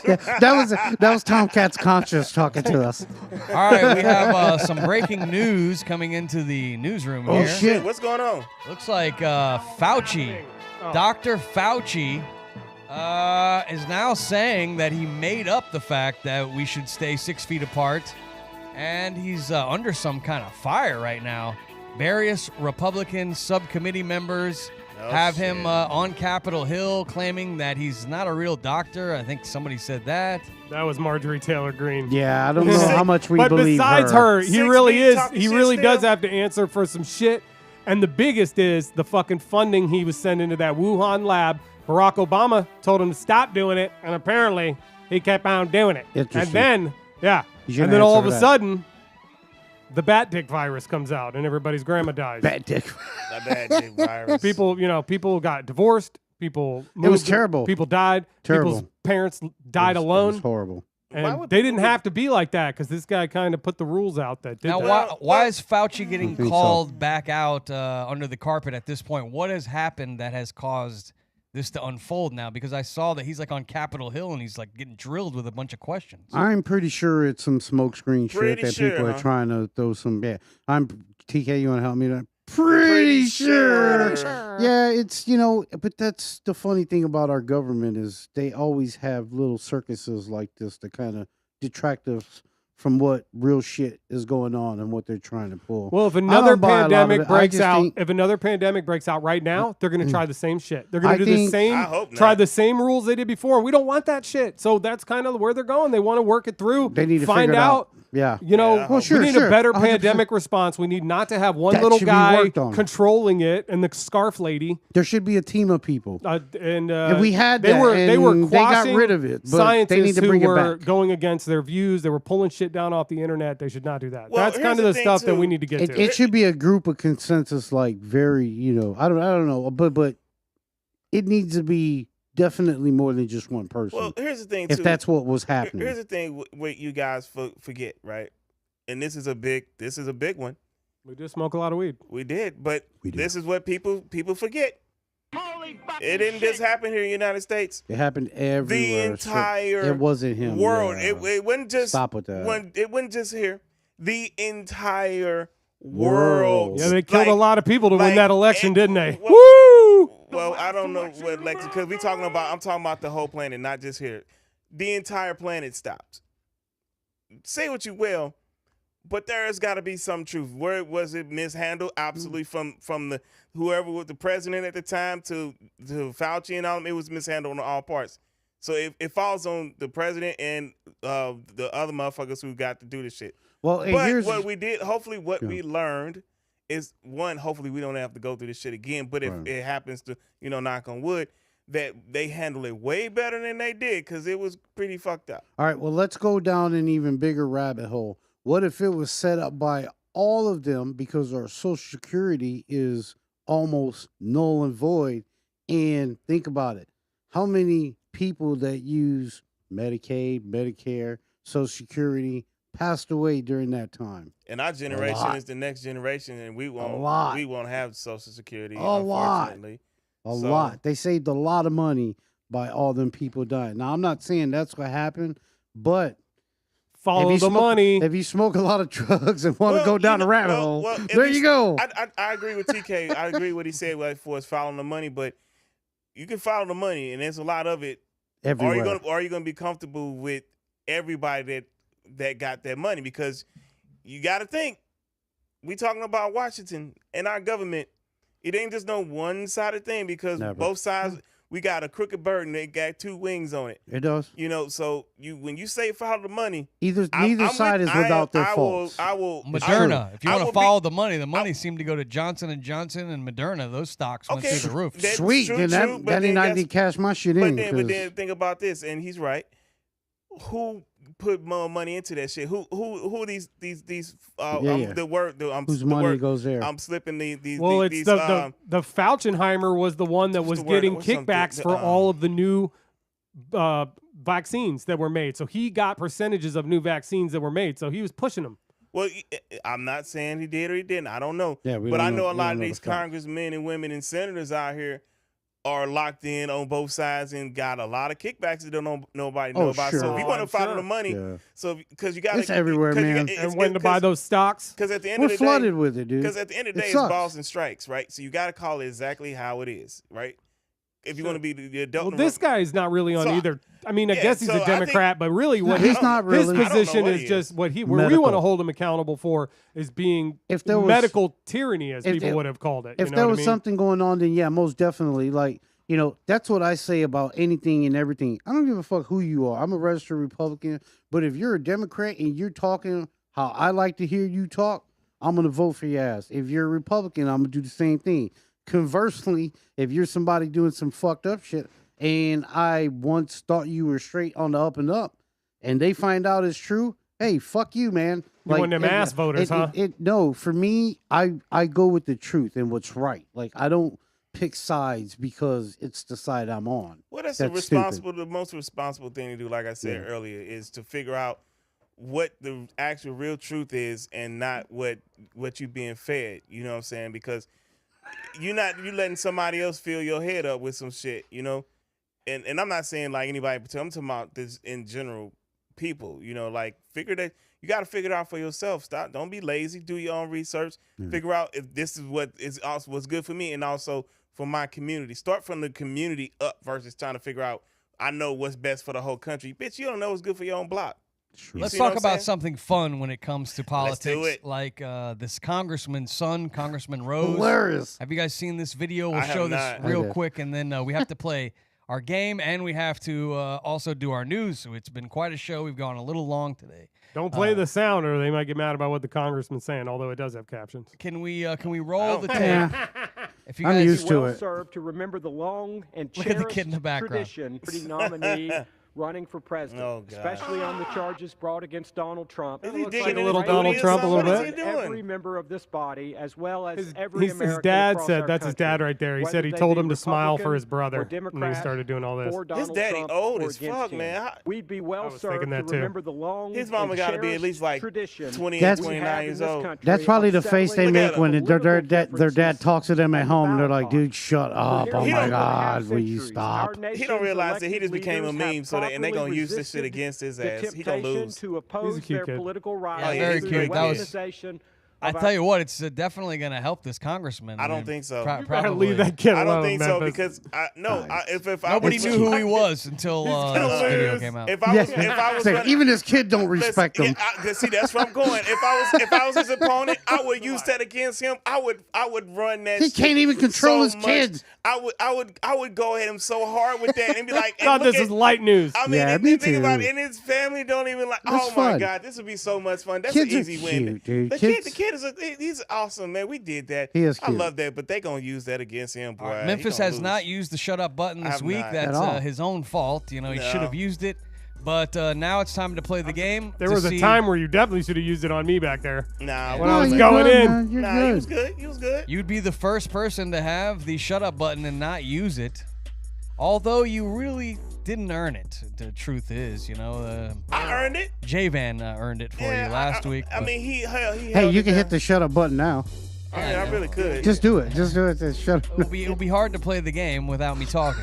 Yeah, that was Tomcat's conscience talking to us. All right, we have some breaking news coming into the newsroom Oh, here. shit. What's going on? Looks like Fauci, Oh. Dr. Fauci, is now saying that he made up the fact that we should stay 6 feet apart, and he's under some kind of fire right now. Various Republican subcommittee members have him on Capitol Hill claiming that he's not a real doctor. I think somebody said that. That was Marjorie Taylor Greene. Yeah, I don't know how much we but believe besides her. her, he 6 really feet is. talking He shit really does still? have to answer for some shit. And the biggest is the fucking funding he was sending to that Wuhan lab. Barack Obama told him to stop doing it, and apparently he kept on doing it. And Interesting. then, You should and then all of answer a that. sudden, the bat dick virus comes out, and everybody's grandma dies. Bad dick. That bad dick virus. People got divorced. People moved. It was terrible. People died. Terrible. People's parents died It alone. was horrible. Why And would they people didn't have to be like that because this guy kind of put the rules out that did Now, that. why is Fauci getting think so. called back out under the carpet at this point? What has happened that has caused this to unfold now? Because I saw that he's like on Capitol Hill and he's like getting drilled with a bunch of questions. I'm pretty sure it's some smokescreen shit Pretty that sure, people are huh? trying to throw some. Yeah, I'm TK. You want to help me? Pretty sure. Yeah, it's but that's the funny thing about our government is they always have little circuses like this to kind of detract us from what real shit is going on and what they're trying to pull. Well, if another buy a lot of pandemic it. I breaks just out, think- if another pandemic breaks out right now, they're going to try the same shit. They're going I to do the think- same, I hope not. try the same rules they did before. We don't want that shit. So that's kind of where they're going. They want to work it through. They need to find figure it out. Yeah. You know, Yeah, well, sure, we need sure. a better 100%. pandemic response. We need not to have one That little should be guy worked on. controlling it and the scarf lady. There should be a team of people. And we had they that, were and they got quashing rid of it, but scientists they need to bring who it were back. going against their views. They were pulling shit down off the internet. They should not do that. Well, That's here's kind of the the thing, stuff that too. we need to get to. It should be a group of consensus, like very, I don't know, but it needs to be definitely more than just one person. Well, here's the thing, if too. that's what was happening. Here's the thing what you guys forget, right? And this is a big one. We just smoke a lot of weed. We did, but We did. this is what people forget. Holy fucking It didn't shit. just happen here in the United States. It happened everywhere. Entire it wasn't him. World. Yeah. It wasn't just Stop with that. It wasn't just here. The entire World. world. Yeah, they killed a lot of people to win like, that election, didn't they? well- Woo! Well, I don't know what election because I'm talking about the whole planet, not just here. The entire planet stopped. Say what you will, but there's got to be some truth. Where was it mishandled? Absolutely, from the whoever was the president at the time to Fauci and all them, it was mishandled on all parts. So it falls on the president and the other motherfuckers who got to do this shit. Well, and But here's what we did, hopefully, what Yeah. we learned is one. Hopefully, we don't have to go through this shit again. But if Right. it happens to, knock on wood, that they handle it way better than they did because it was pretty fucked up. all right. Well, let's go down an even bigger rabbit hole. What if it was set up by all of them because our Social Security is almost null and void? And think about it. How many people that use Medicaid, Medicare, Social Security passed away during that time? And our generation lot. is the next generation, and we won't lot. have Social Security. A lot. Unfortunately. A So- lot. They saved a lot of money by all them people dying. Now, I'm not saying that's what happened, but Follow if the you smoke, money. If you smoke a lot of drugs and want to Well, go down you the know- rabbit well, hole, well, if there you you go. I agree with TK. I agree what he said for us following the money, but you can follow the money, and there's a lot of it. Everywhere. Are you gonna be comfortable with everybody that got that money? Because you got to think, we talking about Washington and our government. It ain't just no one-sided thing because Never. both sides. We got a crooked bird and they got two wings on it. It does. So when you say follow the money, Neither I'm side with- is without their I faults. will. Moderna. If you I want to will follow the money seemed to go to Johnson & Johnson and Moderna. Those stocks went Okay, through the roof. that's Sweet. true, Then true, but that then ain't I guess- did cash my shit But in. then 'cause think about this, and he's right. Who put more money into that shit? Who these Yeah. the word the, whose the money word, goes there? I'm slipping these. Well, these, it's these, the Faucienheimer was the one that what's was the word? getting What's something- kickbacks for all of the new vaccines that were made. So he got percentages of new vaccines that were made. So he was pushing them. Well, I'm not saying he did or he didn't. I don't know. Yeah, we but don't I know- know a we lot don't of know these the facts. congressmen and women and senators out here are locked in on both sides and got a lot of kickbacks that nobody know Oh, about. sure. So if you Oh, want to I'm follow sure. the money, Yeah. so because you got It's everywhere, man. And when to buy those stocks. Because at the end We're of the day, flooded with it, dude. because at the end of the It day, it's sucks. balls and strikes, right? So you got to call it exactly how it is, right? If you want to be the adult. Well, in the this room. guy is not really on So, either. I mean, I yeah, guess he's so a I think- Democrat, but really what he's his, not his really. I don't know position what is he just is. what he, where we want to Medical. hold him accountable for is being If there was- medical tyranny, as if people there- would have called it. If you know there what was I mean? something going on, then yeah, most definitely. Like, that's what I say about anything and everything. I don't give a fuck who you are. I'm a registered Republican, but if you're a Democrat and you're talking how I like to hear you talk, I'm gonna vote for your ass. If you're a Republican, I'm gonna do the same thing. Conversely, if you're somebody doing some fucked up shit, and I once thought you were straight on the up and up, and they find out it's true, hey, fuck you, man. You one of them ass voters, huh? No, for me, I go with the truth and what's right. Like, I don't pick sides because it's the side I'm on. Well, that's Stupid. the most responsible thing to do, like I said earlier, is to figure out what the actual real truth is and not what you being fed. You know what I'm saying? Because you letting somebody else fill your head up with some shit, you know? And I'm not saying like anybody, but I'm talking about this in general, people, you know, like you got to figure it out for yourself. Don't be lazy. Do your own research. Figure out if this is what is also what's good for me and also for my community. Start from the community up versus trying to figure out, I know what's best for the whole country. Bitch, you don't know what's good for your own block. Let's talk about something fun when it comes to politics. Let's do it. Like this congressman's son, Congressman Rose. Hilarious. Have you guys seen this video? We'll I have show this not. real quick, and then we have to play our game, and we have to also do our news. So it's been quite a show. We've gone a little long today. Don't play the sound, or they might get mad about what the congressman's saying. Although it does have captions. Can we roll the tape? Yeah. If you I'm guys used to well it. served to remember the long and Look at the cherished kid in the background. tradition for the nominee running for president, Oh, God. especially on the charges brought against Donald Trump. Is he Looks digging like in little his Donald booty or Trump a something? little What is he every doing? member of this body, as well as every American His dad across said our that's his country, dad right there. He whether said he they told be him to smile for Republican his brother or when he Democrat started doing all this. for Donald daddy Trump old or as against fuck, him. man. We'd be well was served thinking to that, too. remember the long His mama and gotta be at least, like, tradition 28, That's- 29 years old. That's probably the face they settling make when their dad differences talks to them at on home. And they're ballot like, dude, shut up. For Oh, nearly my 2.5 God. Will you centuries, stop? our He don't realize that he just nation's became a elected leaders meme, so have and they gonna properly use this shit resisted against his the ass. He gonna temptation lose. to oppose cute their kid. political rivals. Yeah, very through cute. the That was- weaponization I of tell our you what, it's definitely going to help this congressman. I don't think so. You better Probably. leave that kid I alone, don't think so Memphis. because if I Nobody was, knew who he was until gonna this video lose. came out. If I was Say, running- even his kid don't Listen, respect him. see, that's where I'm going. If I was his opponent, I would use that against him. I would run that. He shit can't even control so his much. kids. I would go at him so hard with that and be like, and God, look this at- is light news. I mean, Yeah, and me think about too. it, and his family don't even like. That's Oh my fun. God, this would be so much fun. That's Kids an are easy win. cute, dude. The Kids- kid is he's awesome, man. We did that. He is I cute. love that, but they gonna use that against him, boy. He Memphis gonna has lose. not used the shut up button I this have week. not. That's At all. his own fault. You know, he No. should have used it. But now it's time to play the game. There to was a see- time where you definitely should have used it on me back there. Nah, When I was you're going good, in. man. You're nah, good. he was good. He was good. You'd be the first person to have the shut up button and not use it. Although you really didn't earn it. The truth is, you know, I earned it. J-Van earned it for you last week. I but- mean, he Hey, held you it can down. hit the shut up button now. I mean, I really could. Just do it. Just do it. Just shut up. it'll be hard to play the game without me talking.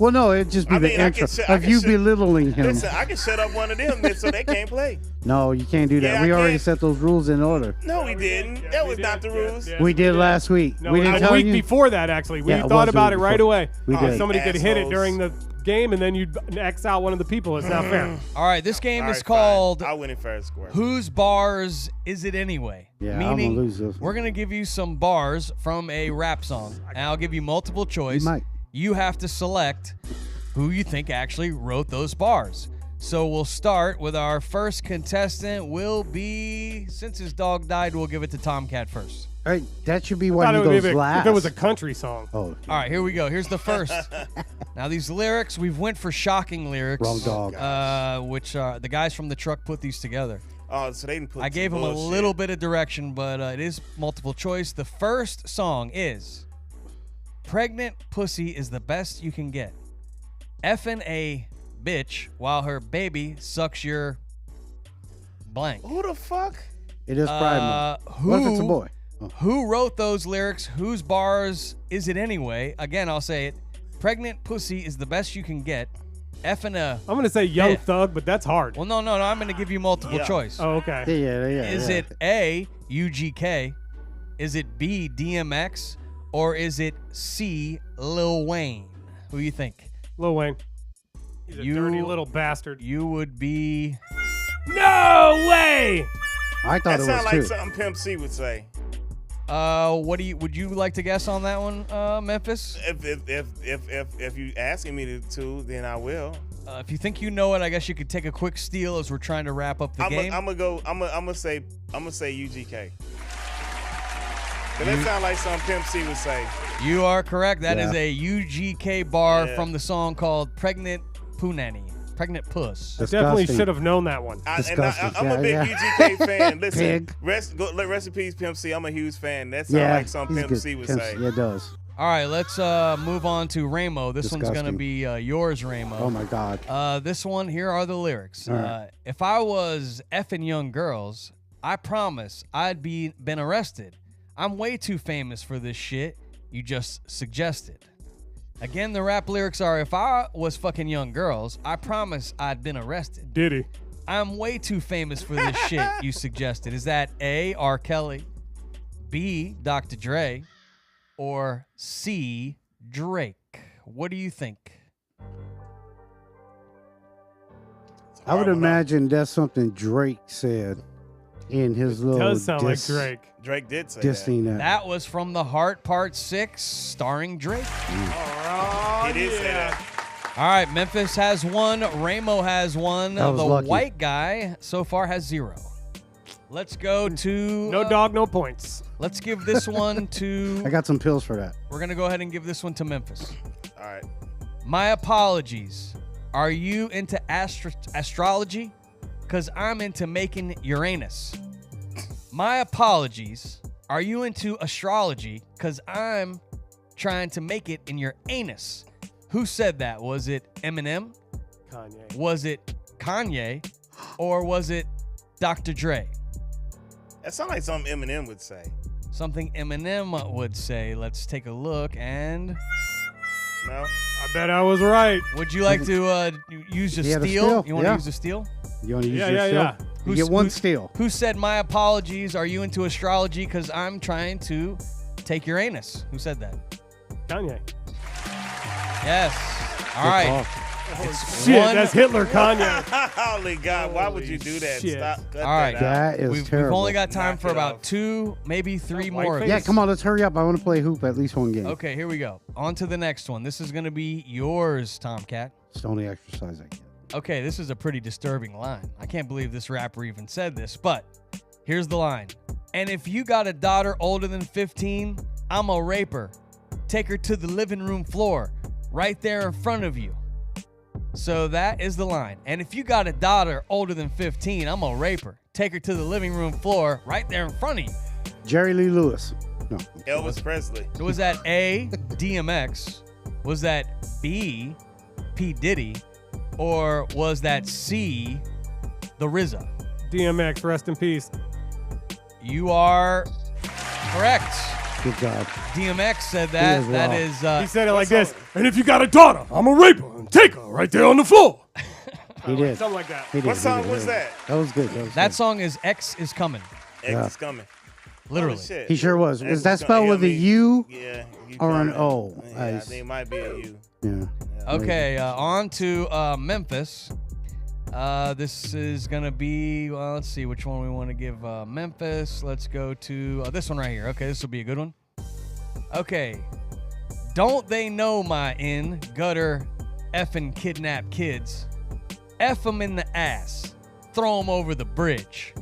Well, no, it'd just be I the mean, I intro can I of can you shut- belittling him. Listen, I can shut up one of them so they can't play. No, you can't do that. Yeah, We I already can. set those rules in order. No, we didn't. That was not the rules. We did last week. No, we didn't a tell week you. before that, actually. We Yeah, it thought was about the it week right before. away. We did. Somebody could hit it Assholes. during the game, and then you'd X out one of the people. It's not fair. All right, this game All is right, called fine. I win it fair and square. Whose Bars Is It Anyway? Yeah, I'm gonna Meaning, lose this one. we're going to give you some bars from a rap song, and I'll give you multiple choice. You might. You have to select who you think actually wrote those bars. So we'll start with our first contestant will be, since his dog died, we'll give it to Tomcat first. All right, that should be Thought why it he would be goes if last. it was a country song. Oh, All right, here we go. Here's the first. Now, these lyrics, we've went for shocking lyrics. wrong dog. Which the guys from the truck put these together. Oh, so they didn't put I gave some them a bullshit. little bit of direction, but it is multiple choice. The first song is Pregnant Pussy is the Best You Can Get. Effing a bitch while her baby sucks your blank. Who the fuck? It is Pride Month. Who, What if it's a boy? Oh. Who wrote those lyrics? Whose bars is it anyway? Again, I'll say it. Pregnant Pussy is the best you can get. Effing a... I'm going to say Young Yeah. Thug, but that's hard. Well, no. I'm going to give you multiple Yeah. choice. Oh, okay. Yeah. Is it A, UGK? Is it B, DMX? Or is it C, Lil Wayne? Who you think? Lil Wayne. He's a You- dirty little bastard. You would be... No way! I thought That it sounds was like too. something Pimp C would say. Would you like to guess on that one, Memphis? If you asking me to, then I will. If you think you know it, I guess you could take a quick steal as we're trying to wrap up the game. I'm gonna say UGK. But that sound like something Pimp C would say. You are correct. That is Yeah. a UGK bar Yeah. from the song called Pregnant Punani. Pregnant Puss. Definitely Disgusting. should have known that one. Disgusting. I'm a Yeah, big yeah. UGK fan. Listen, Pig. rest in peace, Pimp C. I'm a huge fan. That sounds Yeah, like something he's Pimp good. C would Pimp say. C, it does. All right, let's move on to Ramo. This one's going to Disgusting. be yours, Ramo. Oh my God. This one, here are the lyrics. All right. If I was effing young girls, I promise I'd been arrested. I'm way too famous for this shit you just suggested. Again, the rap lyrics are, if I was fucking young girls, I promise I'd been arrested. Diddy. I'm way too famous for this shit you suggested. Is that A, R. Kelly, B, Dr. Dre, or C, Drake? What do you think? I would imagine that's something Drake said in his little Does sound like Drake. Drake did say dissing that. That was from The Heart Part 6, starring Drake. that. He did say that. All right, Memphis has one. Ramo has one. That was The lucky. white guy so far has 0. Let's go to... No dog, no points. Let's give this one to... I got some pills for that. We're going to go ahead and give this one to Memphis. All right. My apologies. Are you into astrology? Because I'm into making Uranus. My apologies. Are you into astrology? Because I'm trying to make it in your anus. Who said that? Was it Eminem? Kanye. Was it Kanye? Or was it Dr. Dre? That sounds like something Eminem would say. Something Eminem would say. Let's take a look. And No? I bet I was right. would you like to use a He had a steal? steal, You want to yeah. use a steal? You want to use Yeah, your yeah, steal? yeah. You get one steal. Who said my apologies? Are you into astrology? Because I'm trying to take your anus. Who said that? Kanye. Yes. All Good right. call. Shit, One- that's Hitler, Kanye. Holy God, why would you do that? shit. Stop. Cut All right. that out. That is We've terrible. only got time Knock for it about off. 2, maybe 3 White more. of face. Yeah, these. come on, let's hurry up. I want to play hoop at least one game. Okay, here we go. On to the next one. This is going to be yours, Tomcat. It's the only exercise I get. Okay, this is a pretty disturbing line. I can't believe this rapper even said this, but here's the line. And if you got a daughter older than 15, I'm a raper. Take her to the living room floor, right there in front of you. So that is the line. And if you got a daughter older than 15, I'm a raper. Take her to the living room floor, right there in front of you. Jerry Lee Lewis. No. Elvis Presley. Was that A, DMX? Was that B, P. Diddy? Or was that C, the RZA? DMX, rest in peace. You are correct. Good job. DMX said that. He is That wrong. is He said it like what's this. And if you got a daughter, I'm a raper. And take her right there on the floor. He did. Something like that. He did. What He song did. was that? That was good. that good. song is X is coming. X Yeah. is coming. Literally. Holy shit. He sure was. X Is that is spelled coming. with a U? Yeah. you or an coming. O? Yeah, I Nice. think it might be a U. Yeah. Okay, on to Memphis. This is going to be, well, let's see which one we want to give Memphis. Let's go to this one right here. Okay, this will be a good one. Okay. Don't they know my gutter effing kidnap kids? F them in the ass. Throw them over the bridge.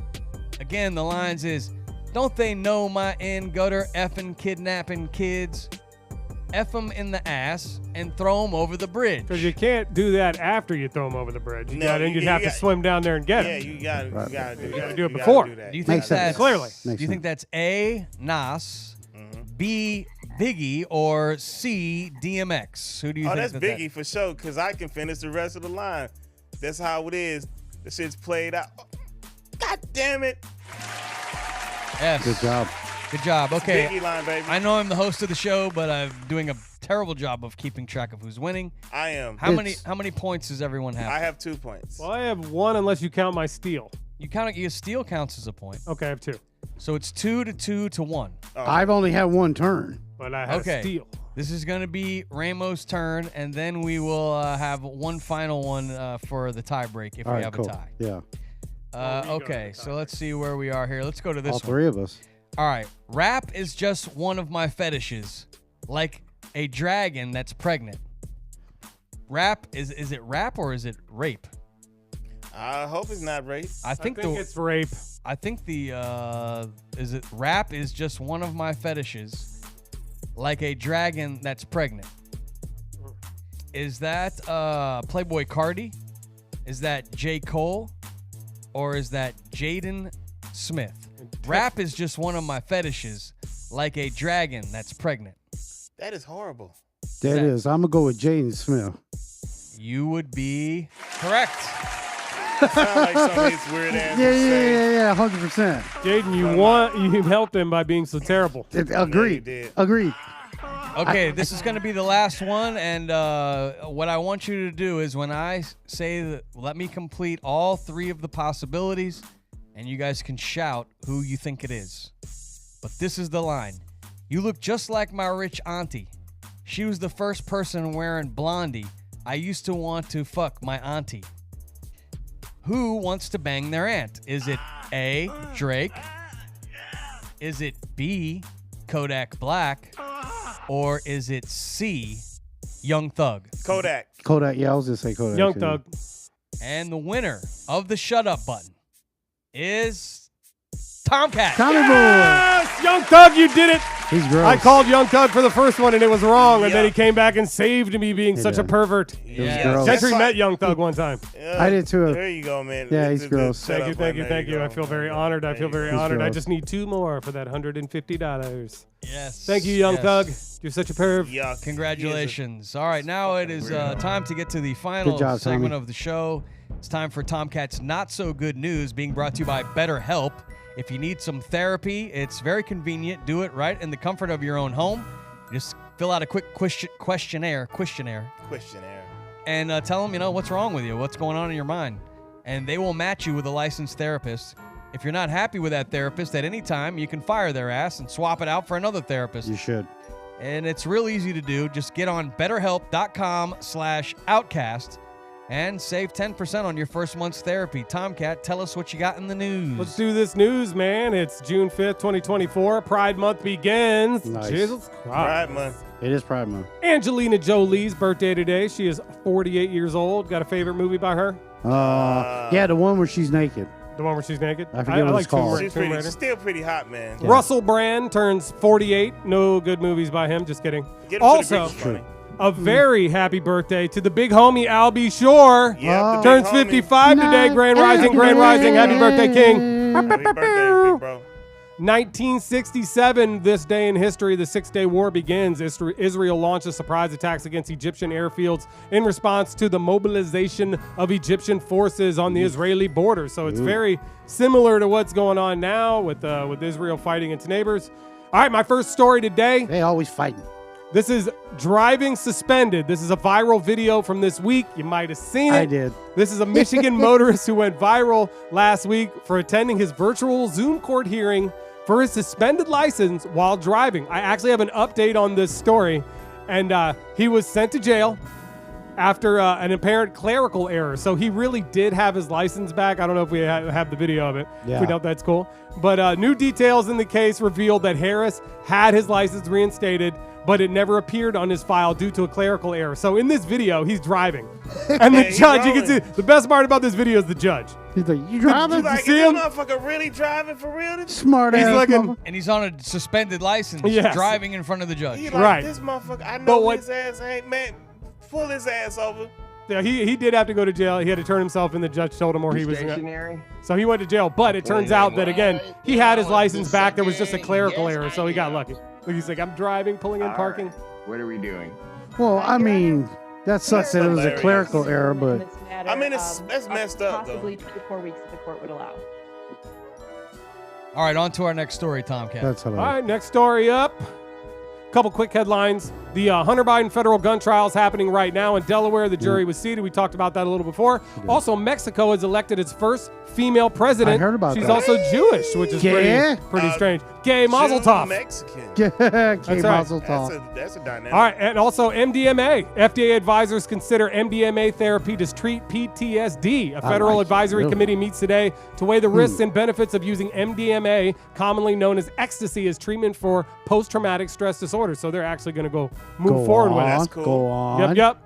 Again, the lines is, don't they know my gutter effing kidnapping kids? F them in the ass and throw them over the bridge. Because you can't do that after you throw them over the bridge. No, Then you'd you have to got- swim down there and get Yeah, it. you gotta do that. do it You gotta before. do that. Do you think Makes sense. that's Clearly. Makes Do you think sense. that's A, Nas, B, Biggie, or C, DMX? Who do you Oh, think that's Biggie for sure, because I can finish the rest of the line. That's how it is. The shit's played out. God damn it. Yes. Good job. Good job. Okay. Biggie line, baby. I know I'm the host of the show, but I'm doing a terrible job of keeping track of who's winning. I am. How It's- many points does everyone have? I have 2 points. Well, I have one unless you count my steal. You count your steal counts as a point. Okay, I have 2. So it's 2 to 2 to 1. I've only had one turn. But I have Okay. a steal. This is going to be Ramo's turn, and then we will have one final one for the tie break if All we right, have cool. a tie. Yeah. Oh, we go to Okay, the so let's see where we are here. Let's go to this All one. three of us. All right. Rap is just one of my fetishes, like a dragon that's pregnant. Rap is it rap or is it rape? I hope it's not rape. I think it's rape. I think the is it rap is just one of my fetishes, like a dragon that's pregnant. Is that Playboy Cardi? Is that J. Cole? Or is that Jaden Smith? Rap is just one of my fetishes, like a dragon that's pregnant. That is horrible. That is. I'm gonna go with Jaden Smith. You would be correct. Sound like some of these weird ass. Yeah, 100%. Jaden, you helped him by being so terrible. Agreed. did. Agreed. Okay, this is going to be the last one, and what I want you to do is when I say that, let me complete all 3 of the possibilities, and you guys can shout who you think it is. But this is the line. You look just like my rich auntie. She was the first person wearing blondie. I used to want to fuck my auntie. Who wants to bang their aunt? Is it A, Drake? Is it B, Kodak Black? Or is it C, Young Thug? Kodak. Yeah, I was gonna say Kodak. Young too. Thug. And the winner of the shut up button is Tomcat. Tommy Boy. Yes! Young Thug, you did it! He's gross. I called Young Thug for the first one, and it was wrong, and then Yeah. he came back and saved me being such a did. pervert. Yeah. gross. Gentry That's met Young Thug one time. Yeah, I did too. There you go, man. Yeah, he's gross. Thank you. There I feel very honored. I feel very He's honored. I gross. just need 2 more for that $150. Yes. Thank you, Young yes. Thug. You're such a perv. Yuck. Congratulations. All right, now it is time to get to the final Good job, segment Tommy. of the show. It's time for Tomcat's Not So Good News, being brought to you by BetterHelp. If you need some therapy, it's very convenient. Do it right in the comfort of your own home. Just fill out a quick questionnaire, and tell them, what's wrong with you, what's going on in your mind. And they will match you with a licensed therapist. If you're not happy with that therapist at any time, you can fire their ass and swap it out for another therapist. You should. And it's real easy to do. Just get on betterhelp.com/outcast and save 10% on your first month's therapy. Tomcat, tell us what you got in the news. Let's do this news, man. It's June 5th, 2024. Pride Month begins. Nice. Jesus Christ. Pride Month. It is Pride Month. Angelina Jolie's birthday today. She is 48 years old. Got a favorite movie by her? Yeah, the one where she's naked. The one where she's naked? I forget what it's called. She's still pretty hot, man. Yeah. Russell Brand turns 48. No good movies by him. Just kidding. Get him for the Also, Greek money. a very happy birthday to the big homie Albie Shore. Yeah, the Turns big homie. 55 today. Grand Rising, Grand Rising. Happy birthday, King. Happy birthday, big bro. 1967, this day in history, the Six-Day War begins. Israel launches surprise attacks against Egyptian airfields in response to the mobilization of Egyptian forces on the Israeli border. So it's very similar to what's going on now with Israel fighting its neighbors. All right, my first story today. They always fighting. This is driving suspended. This is a viral video from this week. You might have seen it. I did. This is a Michigan motorist who went viral last week for attending his virtual Zoom court hearing for his suspended license while driving. I actually have an update on this story, and he was sent to jail after an apparent clerical error. So he really did have his license back. I don't know if we have the video of it. Yeah. If we don't, that's cool. But new details in the case revealed that Harris had his license reinstated, but it never appeared on his file due to a clerical error. So in this video, he's driving. And the Yeah, judge, you can rolling. see, the best part about this video is the judge. He's like, you driving? You like, is see this him? motherfucker really driving for real? Smart He's ass. looking- mother- And he's on a suspended license, Yes. driving in front of the judge. He like, Right. this motherfucker, I But know what- his ass ain't, man. Pull his ass over. Yeah, he did have to go to jail. He had to turn himself in. The judge told him, or he was so he went to jail. But it turns out that again, he had his license back. There was just a clerical error, so he got lucky. Look, he's like, I'm driving, pulling in, parking. What are we doing? Well, I mean, that sucks that it was a hilarious. clerical error, but I mean, that's messed up, though. Possibly 2 to 4 weeks if the court would allow. All right, on to our next story, Tomcat. that's All hilarious. right, next story up. Couple quick headlines. The Hunter Biden federal gun trial is happening right now in Delaware. The jury was seated. We talked about that a little before. Also, Mexico has elected its first female president. I heard about She's that. also Jewish, which is Yeah. pretty strange. Gay Mazel Tov. Mexican. K right. Mazel Tov. That's a dynamic. All right, and also MDMA. FDA advisors consider MDMA therapy to treat PTSD. A federal like it, advisory really. committee meets today to weigh the risks and benefits of using MDMA, commonly known as ecstasy, as treatment for post-traumatic stress disorder. So they're actually going to go move Go forward on, with it. That's cool. Go on. Yep.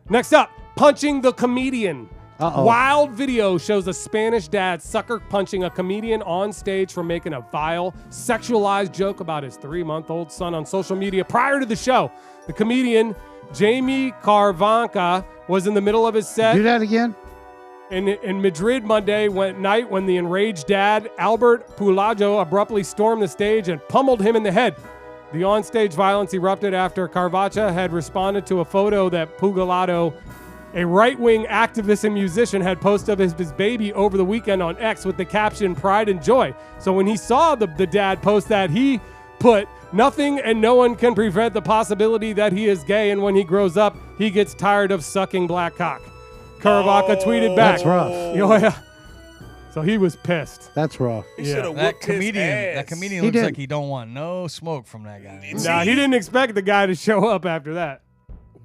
Next up, punching the comedian. Uh-oh. Wild video shows a Spanish dad sucker punching a comedian on stage for making a vile, sexualized joke about his 3-month-old son on social media prior to the show. The comedian, Jamie Carvanca, was in the middle of his set Do that again? in Madrid Monday night when the enraged dad, Albert Pulajo, abruptly stormed the stage and pummeled him in the head. The onstage violence erupted after Carvacha had responded to a photo that Pugalato, a right-wing activist and musician, had posted of his baby over the weekend on X with the caption "Pride and Joy." So when he saw the dad post that, he put, "Nothing and no one can prevent the possibility that he is gay, and when he grows up, he gets tired of sucking black cock." Carvaca tweeted back. That's rough. Oh, yeah. So he was pissed. That's rough. He should have That whooped his comedian, ass. that comedian He looks did. like he don't want no smoke from that guy. Nah, he didn't expect the guy to show up after that.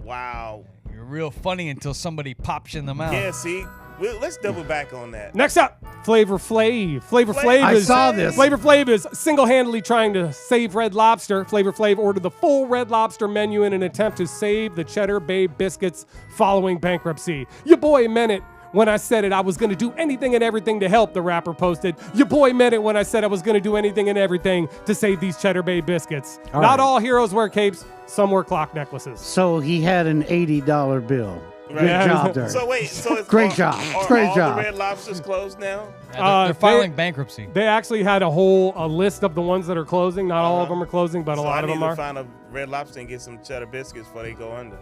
Wow. You're real funny until somebody pops you in the mouth. Yeah, see, let's double back on that. Next up, Flavor Flav. Flavor Flav I is saw this. Flavor Flav is single-handedly trying to save Red Lobster. Flavor Flav ordered the full Red Lobster menu in an attempt to save the Cheddar Bay biscuits following bankruptcy. Your boy meant it when I said it. I was going to do anything and everything to help, the rapper posted. Your boy meant it when I said I was going to do anything and everything to save these Cheddar Bay biscuits. All Not right. all heroes wear capes. Some wear clock necklaces. So he had an $80 bill. Good Yeah. job there. So wait, so it's Great job. Are Great all job. the Red Lobsters closed now? Yeah, they're filing bankruptcy. They actually had a list of the ones that are closing. Not all of them are closing, but a So lot I of need them to are. find a Red Lobster and get some cheddar biscuits before they go under.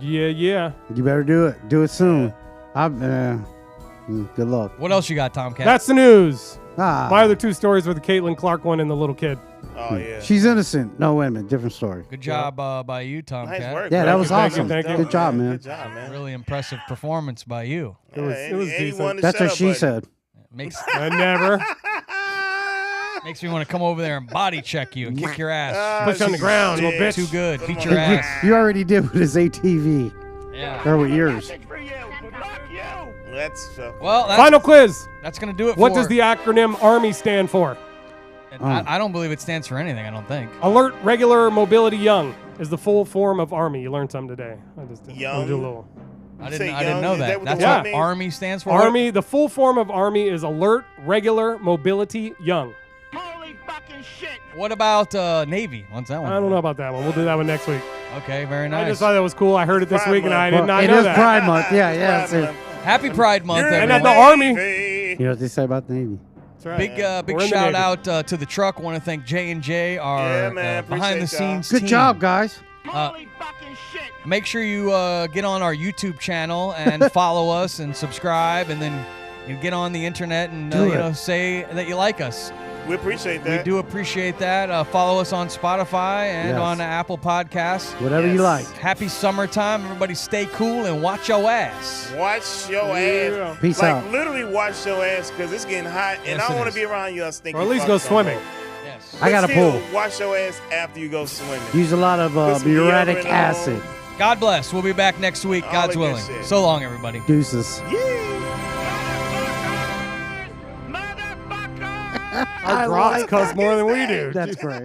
Yeah. You better do it. Do it soon. Good luck. What else you got, Tomcat? That's the news. Ah, My other two stories were the Caitlin Clark one and the little kid. Oh yeah. she's innocent. No, wait a minute. Different story. Good job by you, Tomcat. Nice work. Yeah, bro. that was Thank you, awesome. thank you. Good job, man. Good job, man. Really impressive performance by you. It was and he decent. won the That's shut what up she button. said. Makes I never makes me want to come over there and body check you and kick your ass. push you on the ground, little bitch. Too good. Put Beat him your on the ass. You already did with his ATV. Yeah. Or with yours. Message for you. Fuck you. That's Well, Final quiz. that's gonna do it. What for does the acronym ARMY stand for? And I don't believe it stands for anything. I don't think. Alert, Regular, Mobility, Young is the full form of ARMY. You learned something today. I just did. Young? Do a little. I say didn't. I didn't young? know Is that that. what That's the what word means? Army stands for. ARMY, the full form of ARMY is Alert, Regular, Mobility, Young. Holy fucking shit. What about Navy? What's that one? I don't know about that one. We'll do that one next week. Okay, very I nice. just thought that was cool. I heard it this Pride week and I Month. did not It know is that. Pride Month. Yeah. That's it. Happy Pride Month, You're And everyone. at the Army. Hey. You know what they say about the Navy? That's right. Big We're big in the shout Navy. out to the truck. Want to thank J&J, our Yeah, man, behind the appreciate y'all. scenes Good team. job, guys. Holy fucking shit. Make sure you get on our YouTube channel and follow us and subscribe, and then you get on the internet and Do it. say that you like us. We appreciate We that. do appreciate that. Follow us on Spotify and Yes. on Apple Podcasts. Whatever you Yes. like. Happy summertime. Everybody stay cool and watch your ass. Watch your Yeah. ass. Peace like out. literally watch your ass because it's getting hot, and Yes, I don't it want is. to be around you. Stinky Or at least fucks go no swimming. more. Yes. I got a But still, pool. Wash your ass after you go swimming. Use a lot of Put some muriatic deodorant on. acid. God bless. We'll be back next week. All God's that good willing. shit. So long, everybody. Deuces. Motherfuckers! Motherfuckers! Our drops cuss more than we do. That's great.